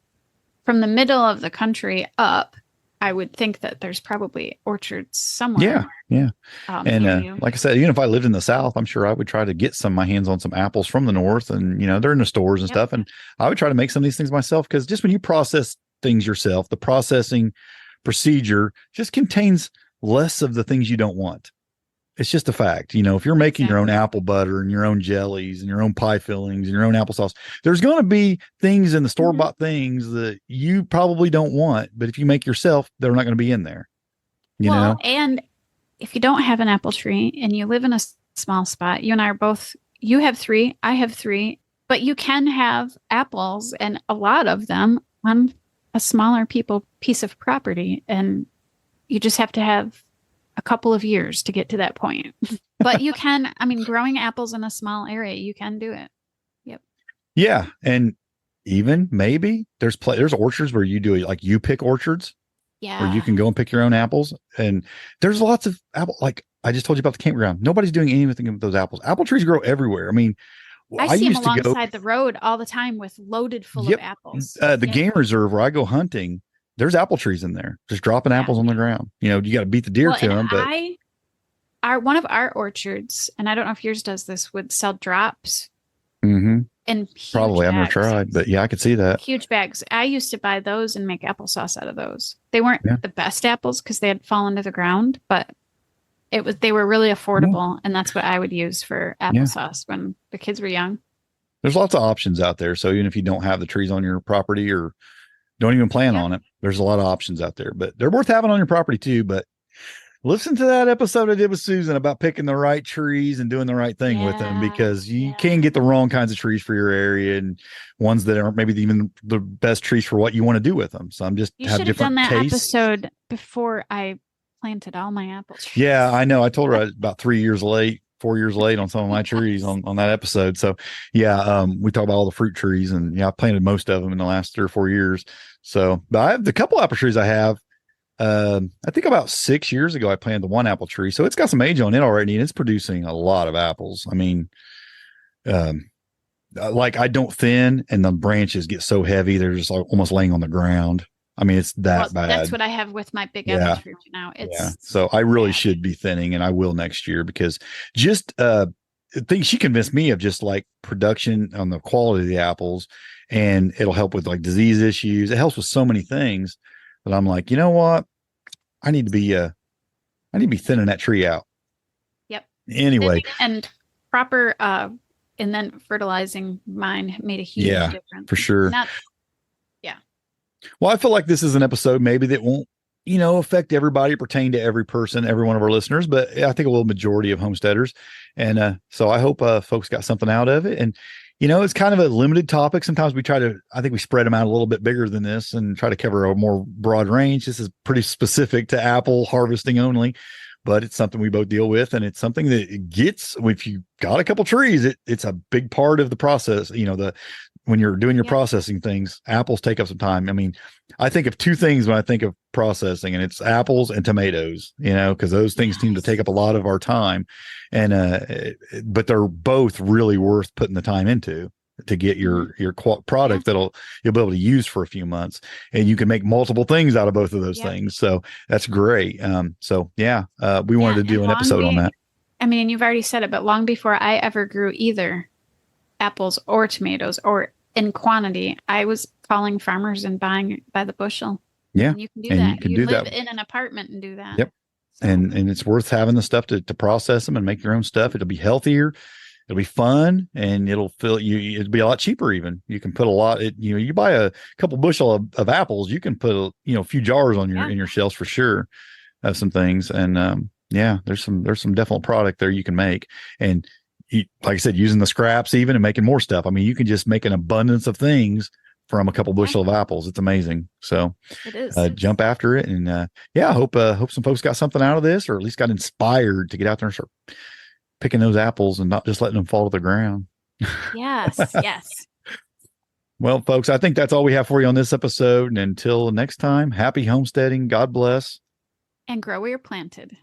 from the middle of the country up, I would think that there's probably orchards somewhere. Yeah. And like I said, even if I lived in the South, I'm sure I would try to get my hands on some apples from the North, and they're in the stores and stuff. And I would try to make some of these things myself, because just when you process things yourself, the processing procedure just contains less of the things you don't want. It's just a fact. If you're making your own apple butter and your own jellies and your own pie fillings and your own applesauce, there's going to be things in the store-bought things that you probably don't want. But if you make yourself, they're not going to be in there. You know? And if you don't have an apple tree and you live in a small spot, you and I are both, you have 3, I have 3, but you can have apples, and a lot of them, on a smaller piece of property. And you just have to have a couple of years to get to that point. But you can, growing apples in a small area, you can do it. Yep. Yeah. And even maybe there's orchards where you do it, like you pick orchards. Yeah. Where you can go and pick your own apples. And there's lots of apple, like I just told you about the campground. Nobody's doing anything with those apples. Apple trees grow everywhere. I see them alongside the road all the time with loaded full of apples. The game reserve where I go hunting, there's apple trees in there, just dropping apples on the ground. You got to beat the deer to them. But one of our orchards, and I don't know if yours does this, would sell drops. Mm-hmm. And probably I've never tried, but yeah, I could see that. Huge bags. I used to buy those and make applesauce out of those. They weren't the best apples because they had fallen to the ground, but they were really affordable, and that's what I would use for applesauce when the kids were young. There's lots of options out there. So even if you don't have the trees on your property or don't even plan on it, there's a lot of options out there, but they're worth having on your property too. But listen to that episode I did with Susan about picking the right trees and doing the right thing with them, because you can get the wrong kinds of trees for your area and ones that aren't maybe even the best trees for what you want to do with them. So you should have done that episode before I planted all my apple trees. Yeah, I know. I told her about 4 years late on some of my trees on that episode. So we talk about all the fruit trees, and I planted most of them in the last 3 or 4 years. So, but I have the couple apple trees I have. I think about 6 years ago, I planted the one apple tree. So it's got some age on it already, and it's producing a lot of apples. Like I don't thin, and the branches get so heavy, they're just almost laying on the ground. It's that bad. That's what I have with my big apple tree right now. So I really should be thinning, and I will next year, because just thing she convinced me of, just like production on the quality of the apples, and it'll help with like disease issues. It helps with so many things. But I'm like, you know what? I need to be thinning that tree out. Yep. Anyway. And proper and then fertilizing mine made a huge difference. For sure. Well, I feel like this is an episode maybe that won't, affect everybody, pertain to every person, every one of our listeners, but I think a little majority of homesteaders. And so I hope folks got something out of it. And it's kind of a limited topic. Sometimes I think we spread them out a little bit bigger than this and try to cover a more broad range. This is pretty specific to apple harvesting only, but it's something we both deal with. And it's something that if you got a couple trees, it's a big part of the process. When you're doing your processing things, apples take up some time. I think of 2 things when I think of processing, and it's apples and tomatoes, because those things seem to take up a lot of our time. And, but they're both really worth putting the time into to get your product you'll be able to use for a few months, and you can make multiple things out of both of those things. So that's great. We wanted to do an episode on that. You've already said it, but long before I ever grew either apples or tomatoes or in quantity, I was calling farmers and buying by the bushel. Yeah. And you can do that. You live in an apartment and do that. Yep. So. And it's worth having the stuff to process them and make your own stuff. It'll be healthier. It'll be fun, and it'll it'll be a lot cheaper. Even you can put a lot, you buy a couple bushel of apples, you can put a few jars on in your shelves for sure of some things. And there's some definite product there you can make. And like I said, using the scraps even and making more stuff. You can just make an abundance of things from a couple bushel of apples. It's amazing. So it is. Jump after it. And yeah, I hope some folks got something out of this, or at least got inspired to get out there and start picking those apples and not just letting them fall to the ground. Yes. Yes. Well, folks, I think that's all we have for you on this episode. And until next time, happy homesteading. God bless. And grow where you're planted.